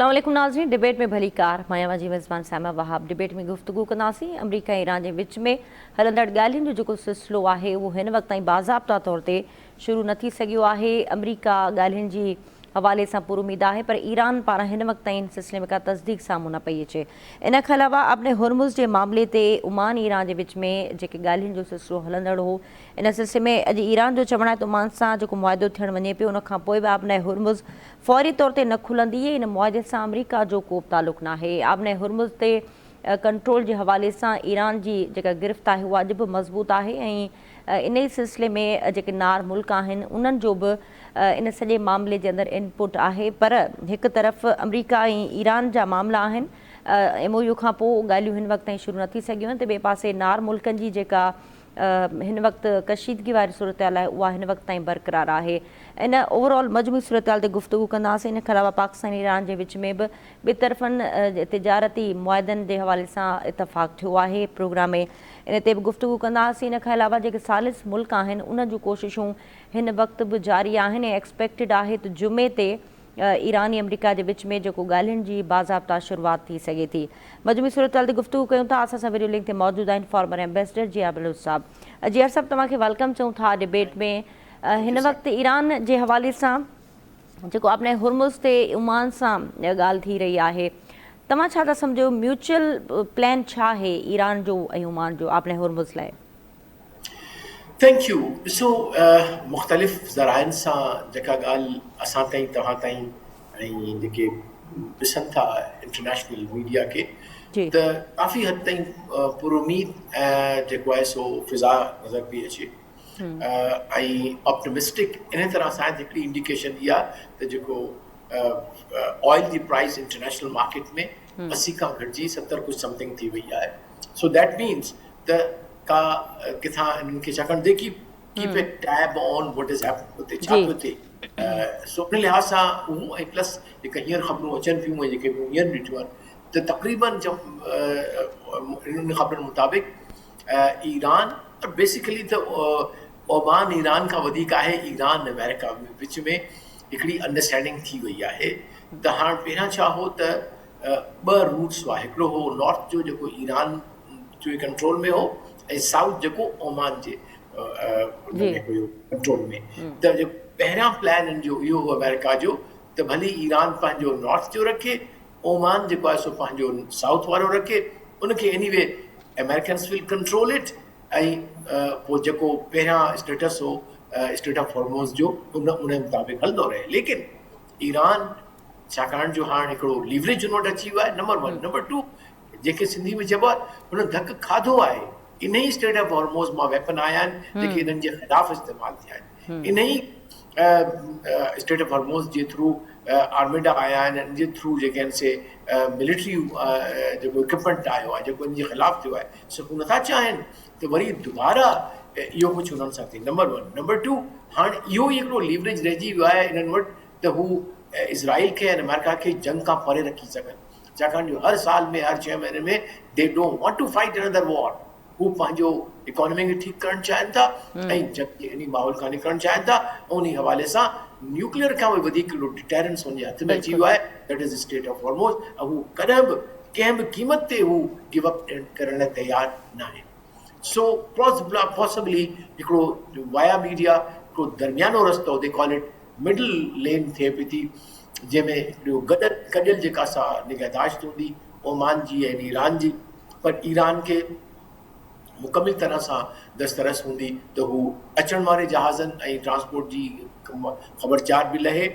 अस्सलाम वालेकुम नाज़रीन। डिबेट में भली कार मायावा जी मेज़बान सामा वहाब डिबेट में गुफ्तगू कंदासीं। अमरीका ऐं ईरान जे विच में हलंदड़ ॻाल्हियुनि जो जेको सिलसिलो आहे उहो हिन वक़्त ताईं बाज़ाब्ता तौर ते शुरू न थी सघियो आहे। अमरीका ॻाल्हियुनि जी हवाले सां पुर उमीद आहे, पर ईरान पारां हिन वक़्त ताईं सिलसिले में का तस्दीक साम्हूं न पई अचे। इन खां अलावा अपने हुरमुज़ जे मामले ते ओमान ईरान जे विच में जेके ॻाल्हियुनि जो सिलसिलो हलंदड़ हो, इन सिलसिले में अॼु ईरान जो चवणु आहे त ओमान सां जेको मुआहिदो थियणु वञे पियो, उन खां पोइ बि अपने हुरमुज़ फौरी तौर ते न खुलंदी। इन मुआहिदे सां अमरीका जो को बि तालुक़ न आहे। अपने हुरमुज़ ते कंट्रोल जे हवाले सां ईरान जी जेका गिरफ़्त आहे उहा अॼु बि मज़बूत आहे ऐं इन ई सिलसिले में जेके नार मुल्क आहिनि उन्हनि जो बि इन सॼे मामले जे अंदरि इनपुट आहे। पर हिकु तरफ़ अमरीका ऐं ईरान जा मामला आहिनि, MOU खां पोइ ॻाल्हियूं हिन वक़्त ताईं शुरू न थी सघियूं आहिनि। त ॿिए पासे नार मुल्कनि जी जेका हिन वक़्तु कशीदगी वारी सूरत हाल आहे उहा हिन वक़्त ताईं बरक़रार आहे। इन ओवरऑल मजमूई सूरत हाल ते गुफ़्तगू कंदासीं। इन खां अलावा पाकिस्तान ईरान जे विच में बि ॿिए तरफ़नि तिजारती मुआहिदनि जे हवाले सां इतफ़ाक़ थियो आहे प्रोग्राम में, इन ते बि गुफ़्तगू कंदासीं। इन खां अलावा जेके सालिस मुल्क आहिनि उन जूं कोशिशूं हिन वक़्तु बि जारी आहिनि ऐं एक्सपेक्टेड आहे त जुमे ते ईरान ऐं अमरीका जे विच में जेको ॻाल्हियुनि जी बाज़ाब्ता शुरूआत थी सघे थी। मजमूई सूरत हाल ते गुफ़्तगू कयूं था। असां सां वीडियो लिंक ते मौजूदु आहिनि फॉर्मर एम्बेसडर जिया बलूच साहब। जिया साहब, तव्हांखे वेलकम चऊं था डिबेट में। हिन वक़्तु ईरान जे हवाले सां जेको अपने हुरमुज़ ते ओमान सां ॻाल्हि थी रही आहे, तव्हां छा था सम्झो म्यूचुअल प्लान छा आहे ईरान जो ऐं ओमान जो अपने हुरमुज़ लाइ? Thank U. ॾिसो, मुख़्तलिफ़ ज़राइनि सां जेका ॻाल्हि असां ताईं तव्हां ताईं ऐं जेके ॾिसनि था इंटरनेशनल मीडिया खे, त काफ़ी हद ताईं पुरुमीद जेको आहे सो फिज़ा नज़र पई अचे ऐं ऑप्टिमिस्टिक इन तरह सां हिकिड़ी इंडिकेशन इहा त जेको ऑयल जी प्राइस इंटरनेशनल मार्केट में 80 खां घटिजी 70 कुझु समथिंग थी वई आहे। सो दैट मीन्स त का किथां इन्हनि खे छाकाणि they keep a tab on what is happening, हुते छा पियो थिए। सो उन लिहाज़ सां उहो ऐं प्लस जेके हींअर ख़बरूं अचनि पियूं ऐं जेके हींअर ॾिठियूं आहिनि त तक़रीबन इन्हनि ख़बरुनि मुताबिक़ ईरान बेसिकली त ओमान ईरान खां वधीक आहे ईरान अमेरिका विच में हिकिड़ी अंडरस्टैंडिंग थी वई आहे। त हाणे पहिरियां छा हो त ॿ रूट्स हुआ, हिकिड़ो हो नॉर्थ जो जेको ईरान जो कंट्रोल में हो ऐं साउथ जेको ओमान जे कंट्रोल में। त जो पहिरियां प्लान जो इहो हो अमेरिका जो त भली ईरान पंहिंजो नॉर्थ जो रखे, ओमान जेको आहे सो पंहिंजो साउथ वारो रखे, उनखे anyway Americans will control it ऐं पोइ जेको पहिरियां स्टेटस हो स्टेट ऑफ हॉर्मोज़ जो उन मुताबिक़ हलंदो रहे। लेकिन ईरान छाकाणि जो हाणे हिकिड़ो लीवरेज उन वटि अची वियो आहे, नंबर 1। नंबर 2, जेके सिंधी में चइबो आहे हुन धक खाधो आहे, इन ई स्टेट ऑफ हॉर्मोज़ मां वेपन आया आहिनि जेके हिननि जे ख़िलाफ़ इस्तेमालु थिया आहिनि। In the strait of Hormuz जे थ्रू आर्मेडा आया आहिनि, इन जे थ्रू जेके आहिनि से मिलिट्री जेको इक्विपमेंट आयो आहे जेको इन जे ख़िलाफ़ थियो आहे, सो हू नथा चाहिनि त वरी दुबारा इहो कुझु हुननि सां थिए। नंबर 1। नंबर 2, हाणे इहो ई हिकिड़ो लीवरेज रहिजी वियो आहे इन्हनि वटि त हू इज़राइल खे ऐं अमेरिका खे जंग खां परे रखी सघनि, छाकाणि जो हर साल में हर 6 महीने में they don't want to fight another war. हू पंहिंजो इकोनॉमी खे ठीकु करणु चाहिनि था ऐं जंग इन माहौल खां निकिरणु चाहिनि था। उन हवाले सां न्यूक्लियर खां बि वधीक हिकिड़ो डिटेरेंस हुनजे हथ में अची वियो आहे, दैट इज़ स्टेट ऑफ हॉर्मोज़। ऐं हू कॾहिं बि कंहिं बि क़ीमत ते हू गिव अप करण लाइ तयारु न आहे। सो पॉसिबली हिकिड़ो वाया मीडिया हिकिड़ो दरमियानो रस्तो, दे कॉल इट मिडल लेन थिए पई थी, जंहिंमें हिकिड़ो गॾियल जेका सा निगहदाश्त हूंदी ओमान जी ऐं ईरान जी, पर ईरान खे मुकमिल तरह सां दस्तरस हूंदी त हू अचण वारे जहाज़नि ऐं ट्रांसपोर्ट जी ख़बरचार बि लहे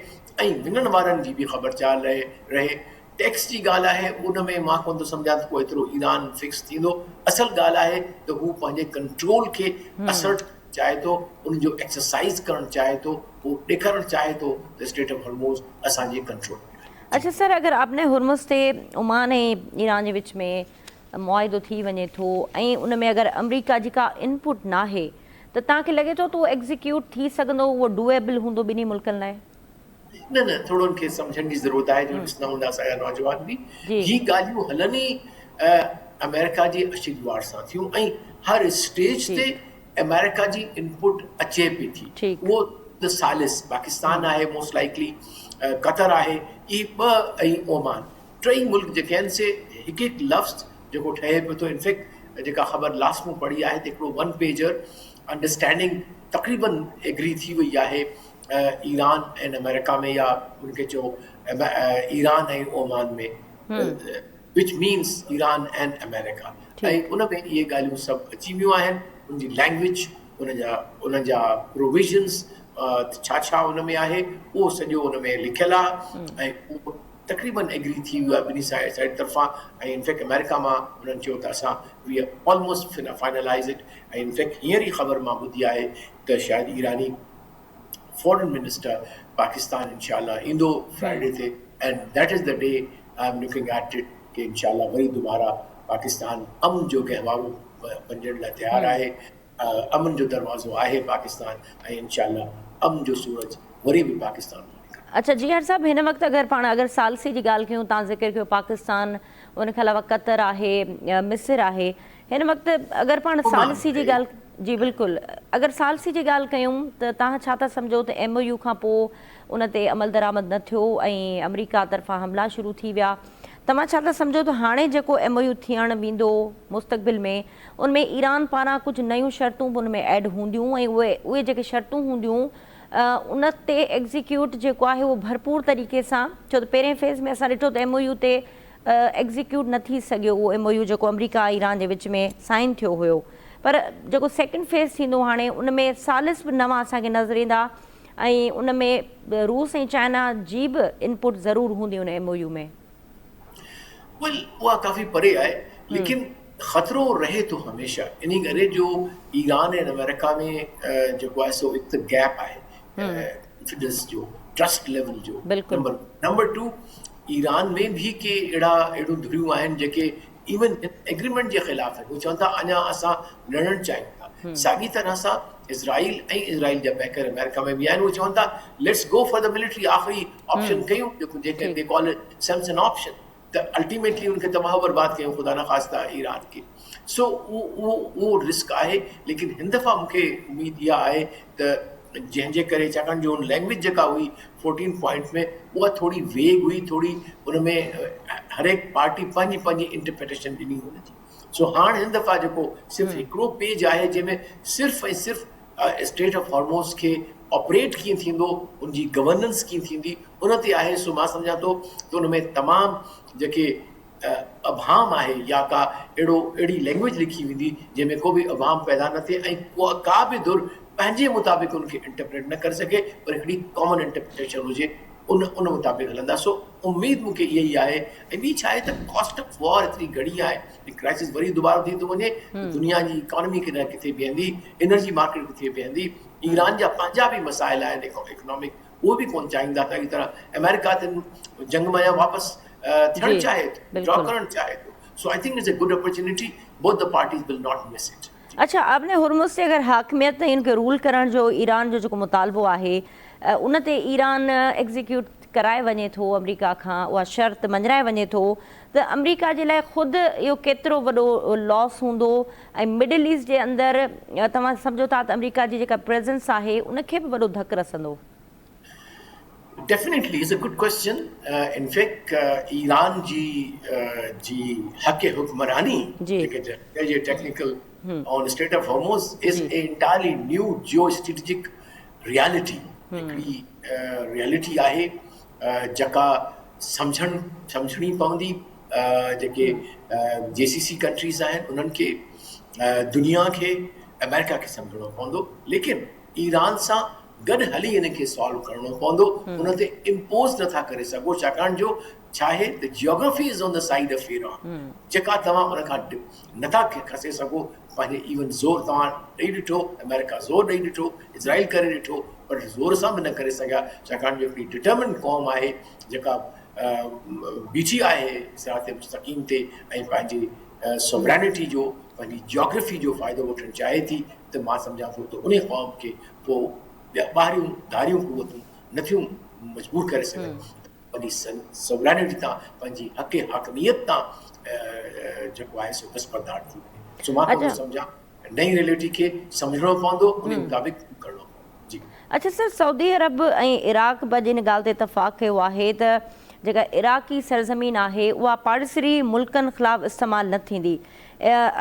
ऐं विञण वारनि जी बि ख़बरचार रहे। टैक्स जी ॻाल्हि आहे, उन में मां कोन थो सम्झां त को एतिरो ईरान फिक्स थींदो। असल ॻाल्हि आहे त हू पंहिंजे कंट्रोल खे असर्ट चाहे थो, उनजो एक्सरसाइज़ करणु चाहे थो, उहो ॾेखारणु चाहे थो त स्टेट ऑफ हॉर्मोज़ असांजे कंट्रोल में। अच्छा सर, अगरि अपने हुरमुज़ ते ओमान ऐं ईरान जे विच में मुआहिदो थी वञे थो ऐं उन में अगरि अमरीका जी का इनपुट न आहे त तव्हांखे लॻे थो त उहो एग्ज़ीक्यूट थी सघंदो, उहो डूएबल हूंदो ॿिन्ही मुल्कनि लाइ? न, थोरो उनखे सम्झण जी ज़रूरत आहे, जो ॾिसंदा हूंदा असांजा नौजवान बि ही ॻाल्हियूं हलनि ई अमेरिका जी आशीर्वाद सां थियूं ऐं हर स्टेज ते अमेरिका जी इनपुट अचे पई थी। उहो त सालिस पाकिस्तान आहे मोस्ट लाइकली, क़तर आहे, इहे ॿ ऐं ओमान टई मुल्क जेके आहिनि से हिकु हिकु लफ़्ज़ जेको ठहे पियो थो। इनफैक्ट जेका ख़बर लास्ट में पढ़ी आहे त हिकिड़ो 1 पेजर अंडरस्टैंडिंग तक़रीबन एग्री थी वई आहे ईरान ऐं अमेरिका में, या उनखे चओ ईरान ऐं ओमान में, which means Iran and America. ऐं उन में इहे ॻाल्हियूं सभु अची वियूं आहिनि, उनजी लैंग्वेज, उन जा प्रोविजन्स छा छा उन में आहे उहो सॼो उन में लिखियलु आहे, ऐं उहो तक़रीबन एग्री थी वियो आहे ॿिन्ही साइड तरफ़ां। ऐं इनफैक्ट अमेरिका मां उन्हनि चयो त असां we are almost finalize it. ऐं इनफैक्ट हींअर ई ख़बर मां ॿुधी आहे त शायदि ईरानी फॉरेन मिनिस्टर पाकिस्तान इंशाल्लाह ईंदो फ्राइडे ते, and that is the day I am looking at it कि इंशाल्लाह वरी दोबारा पाकिस्तान अमन जो गहवारो बणजण लाइ तयारु आहे। अमन जो दरवाज़ो आहे पाकिस्तान, ऐं इंशाल्लाह अमन जो सूरज वरी बि पाकिस्तान में। अच्छा जिगर साहब, हिन वक़्तु अगर सालसी जी ॻाल्हि कयूं, तव्हां ज़िक्र कयो पाकिस्तान, उनखे अलावा क़तर आहे, मिस्र आहे, हिन वक़्तु अगरि पाण सालसी जी ॻाल्हि, जी बिल्कुलु, अगरि सालसी जी ॻाल्हि कयूं त तव्हां छा था सम्झो त MOU खां पोइ उन ते अमल दरामद न थियो ऐं अमरीका तरफ़ां हमला शुरू थी विया, तव्हां छा था सम्झो त हाणे जेको MOU थियणु वेंदो मुस्तक़बिल में, उनमें ईरान पारां कुझु नयूं शर्तूं बि उन में ऐड हूंदियूं, ऐं उहे जेके शर्तूं हूंदियूं उन ते एग्ज़ीक्यूट जेको आहे उहो भरपूर तरीक़े सां, छो त पहिरें फेज़ में असां ॾिठो त MOU ते एग्ज़ीक्यूट न थी सघियो उहो MOU जेको अमरीका ईरान जे विच में साइन थियो हुयो, पर जेको सेकेंड फेज़ थींदो हाणे उन में सालिस बि नवां असांखे नज़र ईंदा, ऐं उन में रूस ऐं चाइना जी बि इनपुट ज़रूरु हूंदी उन MOU में। उहा काफ़ी परे आहे, लेकिन ख़तरो रहे थो हमेशह, इन करे जो ईरान ऐं अमेरिका में जेको आहे सो हिकु त गैप आहे कॉन्फिडेंस जो, ट्रस्ट लेवल जो। नंबर 2, ईरान में भी के अहिड़ियूं धुरियूं आहिनि जेके इवन एग्रीमेंट जे ख़िलाफ़ आहिनि। उहे चवनि था अञा असां लड़णु चाहियूं था। साॻी तरह सां इज़राइल जा बैकर अमेरिका में बि आहिनि, उहे चवनि था let's go for the military, आख़िरी ऑप्शन कयूं जेके they call it Samson option, त अल्टीमेटली उनखे तबाह बर्बाद कयूं ख़ुदा न ख़ास्ता ईरान खे। सो उहो रिस्क आहे, लेकिन हिन दफ़ा मूंखे उमेद इहा आहे त जंहिंजे करे, छाकाणि जो लैंग्वेज जेका हुई 14 पॉइंट्स में उहा थोड़ी वेग हुई, थोड़ी उन में हर एक पार्टी पंहिंजी इंटरप्रिटेशन ॾिनी हुनजी। सो हाणे हिन दफ़ा जेको सिर्फ़ु हिकिड़ो पेज आहे जंहिंमें सिर्फ़ु ऐं सिर्फ़ु स्टेट ऑफ हॉर्मोज़ खे ऑपरेट कीअं थींदो, उनजी गवर्नेंस कीअं थींदी, उन ते आहे। सो मां सम्झां थो त उन में तमामु जेके अभाम आहे या अहिड़ी लैंग्वेज लिखी वेंदी जंहिंमें को बि अभाम पैदा न थिए ऐं का बि धुर पंहिंजे मुताबिक़ उनखे इंटरप्रेट न करे सघे, पर हिकिड़ी कॉमन इंटरप्रिटेशन हुजे, उन मुताबिक़ हलंदा। सो उमेद मूंखे इहा ई आहे। ऐं ॿी छा आहे त कॉस्ट ऑफ वॉर एतिरी घणी आहे, क्राइसिस वरी दुबारा थी थो वञे, दुनिया जी इकोनॉमी किथे बीहंदी, एनर्जी मार्केट किथे बीहंदी, ईरान जा पंहिंजा बि मसाइल आहिनि इकोनॉमिक, उहो बि कोन चाहींदा त अहिड़ी तरह अमेरिका ते जंग में वापसि थियणु चाहे थो, ड्रॉ करणु चाहे थो। So I think it's a good opportunity, both the parties will not miss it. अच्छा, आपने हुर्मुज़ से अगर हाकमियत ऐं उनखे रूल करण जो ईरान जो जेको मुतालबो आहे उन ते ईरान एग्ज़ीक्यूट कराए वञे थो अमरीका खां, उहा शर्त मंझराए वञे थो, त अमरीका जे लाइ ख़ुदि इहो केतिरो वॾो लॉस हूंदो, ऐं मिडल ईस्ट जे अंदरि तव्हां सम्झो था त अमरीका जी जेका प्रेज़ेंस आहे उनखे बि वॾो धकु रसंदो? Definitely, it's a good question. In fact, Iran जी हक़ हुक्मरानी जेके technical on state of Hormuz is an entirely new geostrategic reality. हिकिड़ी रियलिटी आहे जेका सम्झणी पवंदी, जेके JCC कंट्रीज़ आहिनि उन्हनि खे, दुनिया खे, अमेरिका खे सम्झणो पवंदो, लेकिन ईरान सां गॾु हली इनखे सॉल्व करणो पवंदो, उन ते इम्पोज़ नथा करे सघो, छाकाणि जो छा आहे त geography is on the side of Iran, जेका तव्हां उन खां नथा खसे सघो। पंहिंजे इवन ज़ोर तव्हां ॾेई ॾिठो, अमेरिका ज़ोर ॾेई ॾिठो, इज़राइल करे ॾिठो, पर ज़ोर सां बि न करे सघिया, छाकाणि जो हिकिड़ी डिटर्मिन क़ौम आहे जेका बीठी आहे सिरात मुस्तक़ीम ते ऐं पंहिंजी सोवरेनिटी जो, पंहिंजी जियोग्राफी जो फ़ाइदो वठणु चाहे थी। त मां सम्झां थो त उन क़ौम खे पोइ ॿाहिरियूं धारियूं क़ुवतूं नथियूं मजबूर करे सघनि, पंहिंजी सोवरेनिटी तां, पंहिंजी हक़ हाकमियत तां जेको आहे सो दस्तबरदार थी वञे। सो मां सम्झां नई रियलिटी खे सम्झणो पवंदो, उन मुताबिक़ करणो पवंदो। जी अच्छा सर, सऊदी अरब ऐं इराक ॿ जिन ॻाल्हि ते इतफ़ाक़ कयो आहे त जेका इराक़ी सरज़मीन आहे उहा पाड़ेसरी मुल्कनि ख़िलाफ़ु इस्तेमालु न थींदी।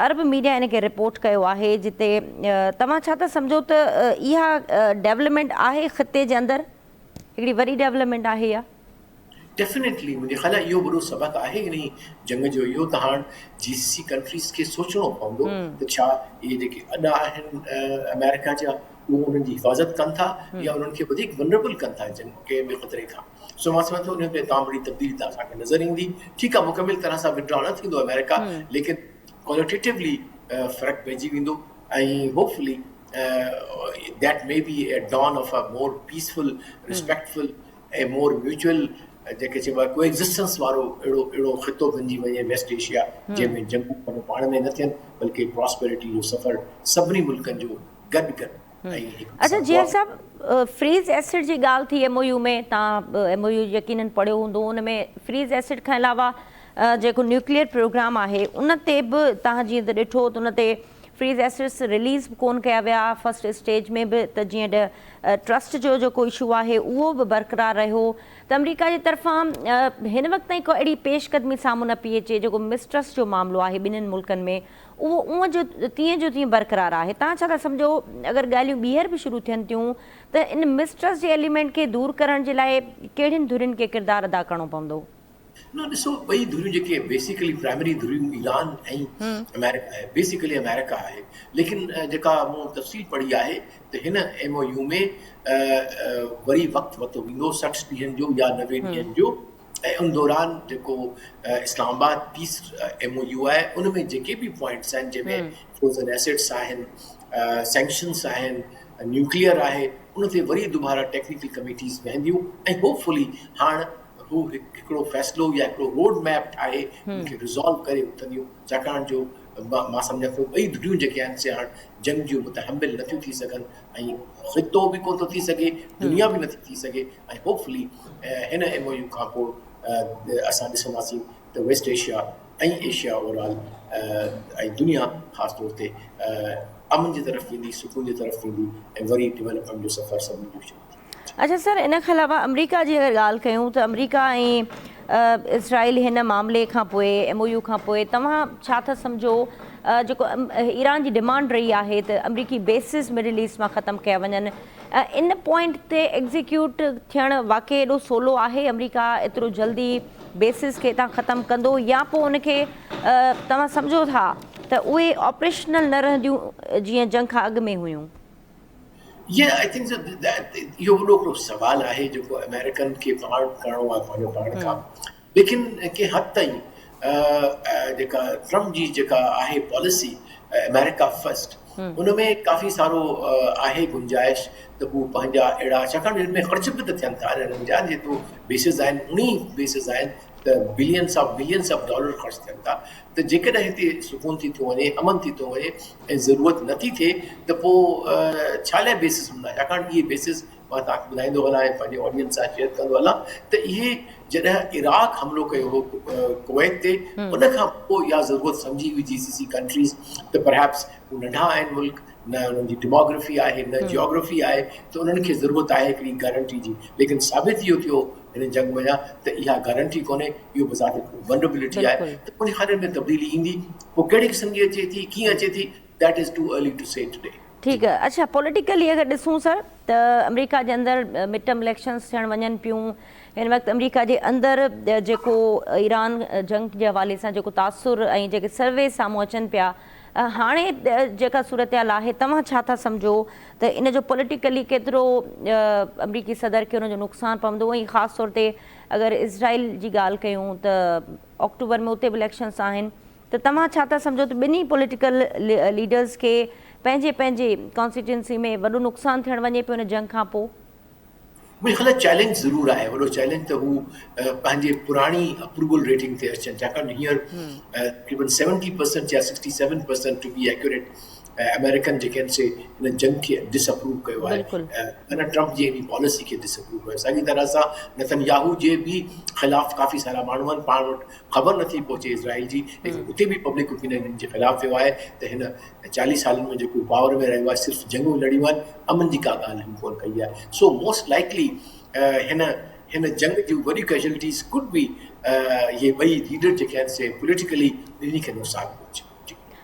अरब मीडिया इन खे रिपोर्ट कयो आहे, जिते तव्हां छा था सम्झो त इहा डेवलपमेंट आहे ख़िते जे अंदरि, हिकिड़ी वॾी डेवलपमेंट आहे इहा? डेफिनेटली मुंहिंजे ख़्याल आहे इहो वॾो सबक़ु आहे इन जंग जो इहो त हाणे GCC कंट्रीज़ खे सोचणो पवंदो त छा इहे जेके अॾा आहिनि अमेरिका जा उहो उन्हनि जी हिफ़ाज़त कनि था या उन्हनि खे वधीक वनरेबल कनि था जंग कंहिं बि ख़तरे खां। सो मां सम्झां थो उन में तमामु वॾी तब्दीली त असांखे नज़र ईंदी। ठीकु आहे, मुकमिल तरह सां विड्रॉ न थींदो अमेरिका, लेकिन क्वालिटेटिवली फ़र्क़ु पइजी वेंदो ऐं hopefully that may be a dawn of a more peaceful respectful ऐं मोर म्यूचुअल जेके चइबो आहे कोएग्ज़िस्टेंस वारो अहिड़ो ख़ितो बणिजी वञे वेस्ट एशिया, जंहिंमें जंगूं पाण में न थियनि बल्कि प्रॉस्पेरिटी जो सफ़र सभिनी मुल्कनि जो गॾु अच्छा जीअं साहब, फ्रीज़ एसिड जी ॻाल्हि थी MOU में, तव्हां MOU यकीनन पढ़ियो हूंदो, उन में फ्रीज़ एसिड खां अलावा जेको न्यूक्लियर प्रोग्राम आहे उन ते बि तव्हां जीअं त ॾिठो त उन ते फ्रीज़ एसिड्स रिलीज़ बि कोन कया विया फर्स्ट स्टेज में बि, त जीअं ट्रस्ट जो जेको इशू आहे उहो बि बरक़रार रहियो। त अमरीका जी तरफ़ां हिन वक़्त ताईं को अहिड़ी पेशकदमी साम्हूं न पई अचे, जेको मिसट्रस्ट जो मामिलो आहे ॿिन्हिनि मुल्कनि में उहो उहो जो तीअं बरक़रार आहे। तव्हां छा था सम्झो, अगरि ॻाल्हियूं ॿीहर बि शुरू थियनि थियूं त इन मिसट्रस्ट जे एलिमेंट खे दूरि करण जे लाइ कहिड़ियुनि धुरियुनि खे किरदारु अदा करिणो पवंदो? न ॾिसो, ॿई धुरियूं जेके बेसिकली प्राइमरी धुरियूं ईरान ऐं अमेरिका आहे, बेसिकली अमेरिका आहे, लेकिन जेका मूं तफ़सील पढ़ी आहे त हिन MOU में वरी वक़्तु वरितो वेंदो 60 ॾींहंनि जो या 90 ॾींहंनि जो, ऐं उन दौरान जेको इस्लामाबाद पीस MOU आहे उन में जेके बि पॉइंट्स आहिनि जंहिंमें फ्रोज़न एसिड्स आहिनि, सैंक्शन्स आहिनि, न्यूक्लियर आहे, उन ते वरी दुबारा टेक्निकल कमेटीज़ वेंदियूं ऐं होपफुली हाणे हू हिकिड़ो फ़ैसिलो या हिकिड़ो रोड मैप ठाहे उनखे रिज़ॉल्व करे उथंदियूं, छाकाणि जो मां सम्झां थो ॿई धुरियूं जेके आहिनि से हाणे जंग जूं मुतहमिल नथियूं थी सघनि ऐं ख़ितो बि कोन थो थी सघे, दुनिया बि नथी थी सघे, ऐं होपफुली हिन MOU खां पोइ असां ॾिसंदासीं त वेस्ट एशिया ऐं एशिया ओवरऑल ऐं दुनिया ख़ासि तौर ते अमन जी तरफ़ वेंदी, सुकून जी तरफ़ वेंदी ऐं वरी डेवलपमेंट जो सफ़र सभिनी जो शुरू। अच्छा सर, इन खां अलावा अमरीका जी अगरि ॻाल्हि कयूं त अमरीका ऐं इसराइल हिन मामले खां पोइ MOU खां पोइ तव्हां छा था सम्झो, जेको ईरान जी डिमांड रही आहे त अमरीकी बेसिस मिडल ईस्ट मां ख़तमु कया वञनि, इन पॉइंट ते एग्ज़ीक्यूट थियणु वाक़ई एॾो सवलो आहे? अमरीका एतिरो जल्दी बेसिस खे हितां ख़तमु कंदो, या पोइ उनखे तव्हां सम्झो था त उहे ऑपरेशनल न रहंदियूं जीअं जंग खां अॻु में हुयूं? आई थिंक इहो वॾो हिकिड़ो सवाल आहे जेको अमेरिकन खे पाण करिणो आहे पंहिंजो पाण खां, लेकिन कंहिं हद ताईं जेका ट्रम्प जी जेका आहे पॉलिसी अमेरिका फर्स्ट, उन में काफ़ी सारो आहे गुंजाइश त हू पंहिंजा अहिड़ा, छाकाणि हिन में ख़र्च बि त थियनि था हिननि जा, जेतिरो बेसिस आहिनि उन बेसिस आहिनि त बिलियंस ऑफ डॉलर ख़र्च थियनि था, त जेकॾहिं हिते सुकून थी थो वञे, अमन थी थो वञे ऐं ज़रूरत नथी थिए त पोइ छा लाइ बेसिस हूंदा? छाकाणि इहे बेसिस मां तव्हांखे ॿुधाईंदो हलां ऐं पंहिंजे ऑडियंस सां शेयर कंदो हलां त इहे जॾहिं इराक हमलो कयो हो कुवैत ते, उन खां पोइ इहा ज़रूरत सम्झी हुई GCC कंट्रीज़ त परहैप्स हू नंढा आहिनि मुल्क, न उन्हनि जी डेमोग्राफी आहे, न जियोग्राफी आहे, त उन्हनि खे ज़रूरत आहे हिकिड़ी गारंटी जी, लेकिन साबित इहो थियो हिन जंग में त इहा गारंटी कोन्हे, इहो बज़ारि वनरेबिलिटी आहे, त उन खाते में तब्दीली ईंदी, पोइ कहिड़े क़िस्म जी अचे थी, कीअं अचे थी, that is too early to say today. ठीकु आहे। अच्छा, पॉलिटिकली अगरि ॾिसूं सर त अमरीका जे अंदरि मिड टर्म इलेक्शन्स थियण वञनि पियूं, हिन वक़्तु अमरीका जे अंदरि जेको ईरान जंग जे हवाले सां जेको तासुर ऐं जेके सर्वे साम्हूं अचनि पिया, हाणे जेका सूरत-हाल आहे, तव्हां छा था सम्झो त इन जो पॉलिटिकली केतिरो अमरीकी सदर खे उनजो नुक़सानु पवंदो? ऐं ख़ासि तौर ते अगरि इज़राइल जी ॻाल्हि कयूं त अक्टूबर में उते बि इलेक्शन्स आहिनि, त तव्हां छा था सम्झो त ॿिन्ही पॉलिटिकल लीडर्स खे पंहिंजे पंहिंजे कॉन्स्टिट्यूंसी में वॾो नुक़सानु थियणु वञे पियो इन जंग खां पोइ? मुंहिंजे ख़्याल चैलेंज ज़रूरु आहे, वॾो चैलेंज त हू पंहिंजे पुराणी अप्रूवल रेटिंग ते अचनि, छाकाणि हींअर तक़रीबन 70% या 67% टू बी एक्यूरेट अमेरिकन जेके आहिनि से हिन जंग खे डिसअप्रूव कयो आहे, बिल्कुलु हिन ट्रम्प जी हिन पॉलिसी खे डिसअप्रूव कयो। साॻी तरह सां नेतन्याहू जे बि ख़िलाफ़ काफ़ी सारा माण्हू आहिनि, पाण वटि ख़बर नथी पहुचे इज़राइल जी, लेकिन उते बि पब्लिक ओपिनियन हिन जे ख़िलाफ़ वियो आहे त हिन 40 सालनि में जेको पावर में रहियो आहे सिर्फ़ु जंगूं लड़ियूं आहिनि, अमन जी का ॻाल्हि हिन कोन कई आहे। सो मोस्ट लाइकली हिन जंग जूं वॾियूं कैजुअलिटीज़ कुड बि इहे ॿई लीडर जेके आहिनि से पॉलिटिकली ॿिन्ही खे नुक़सानु पहुचे।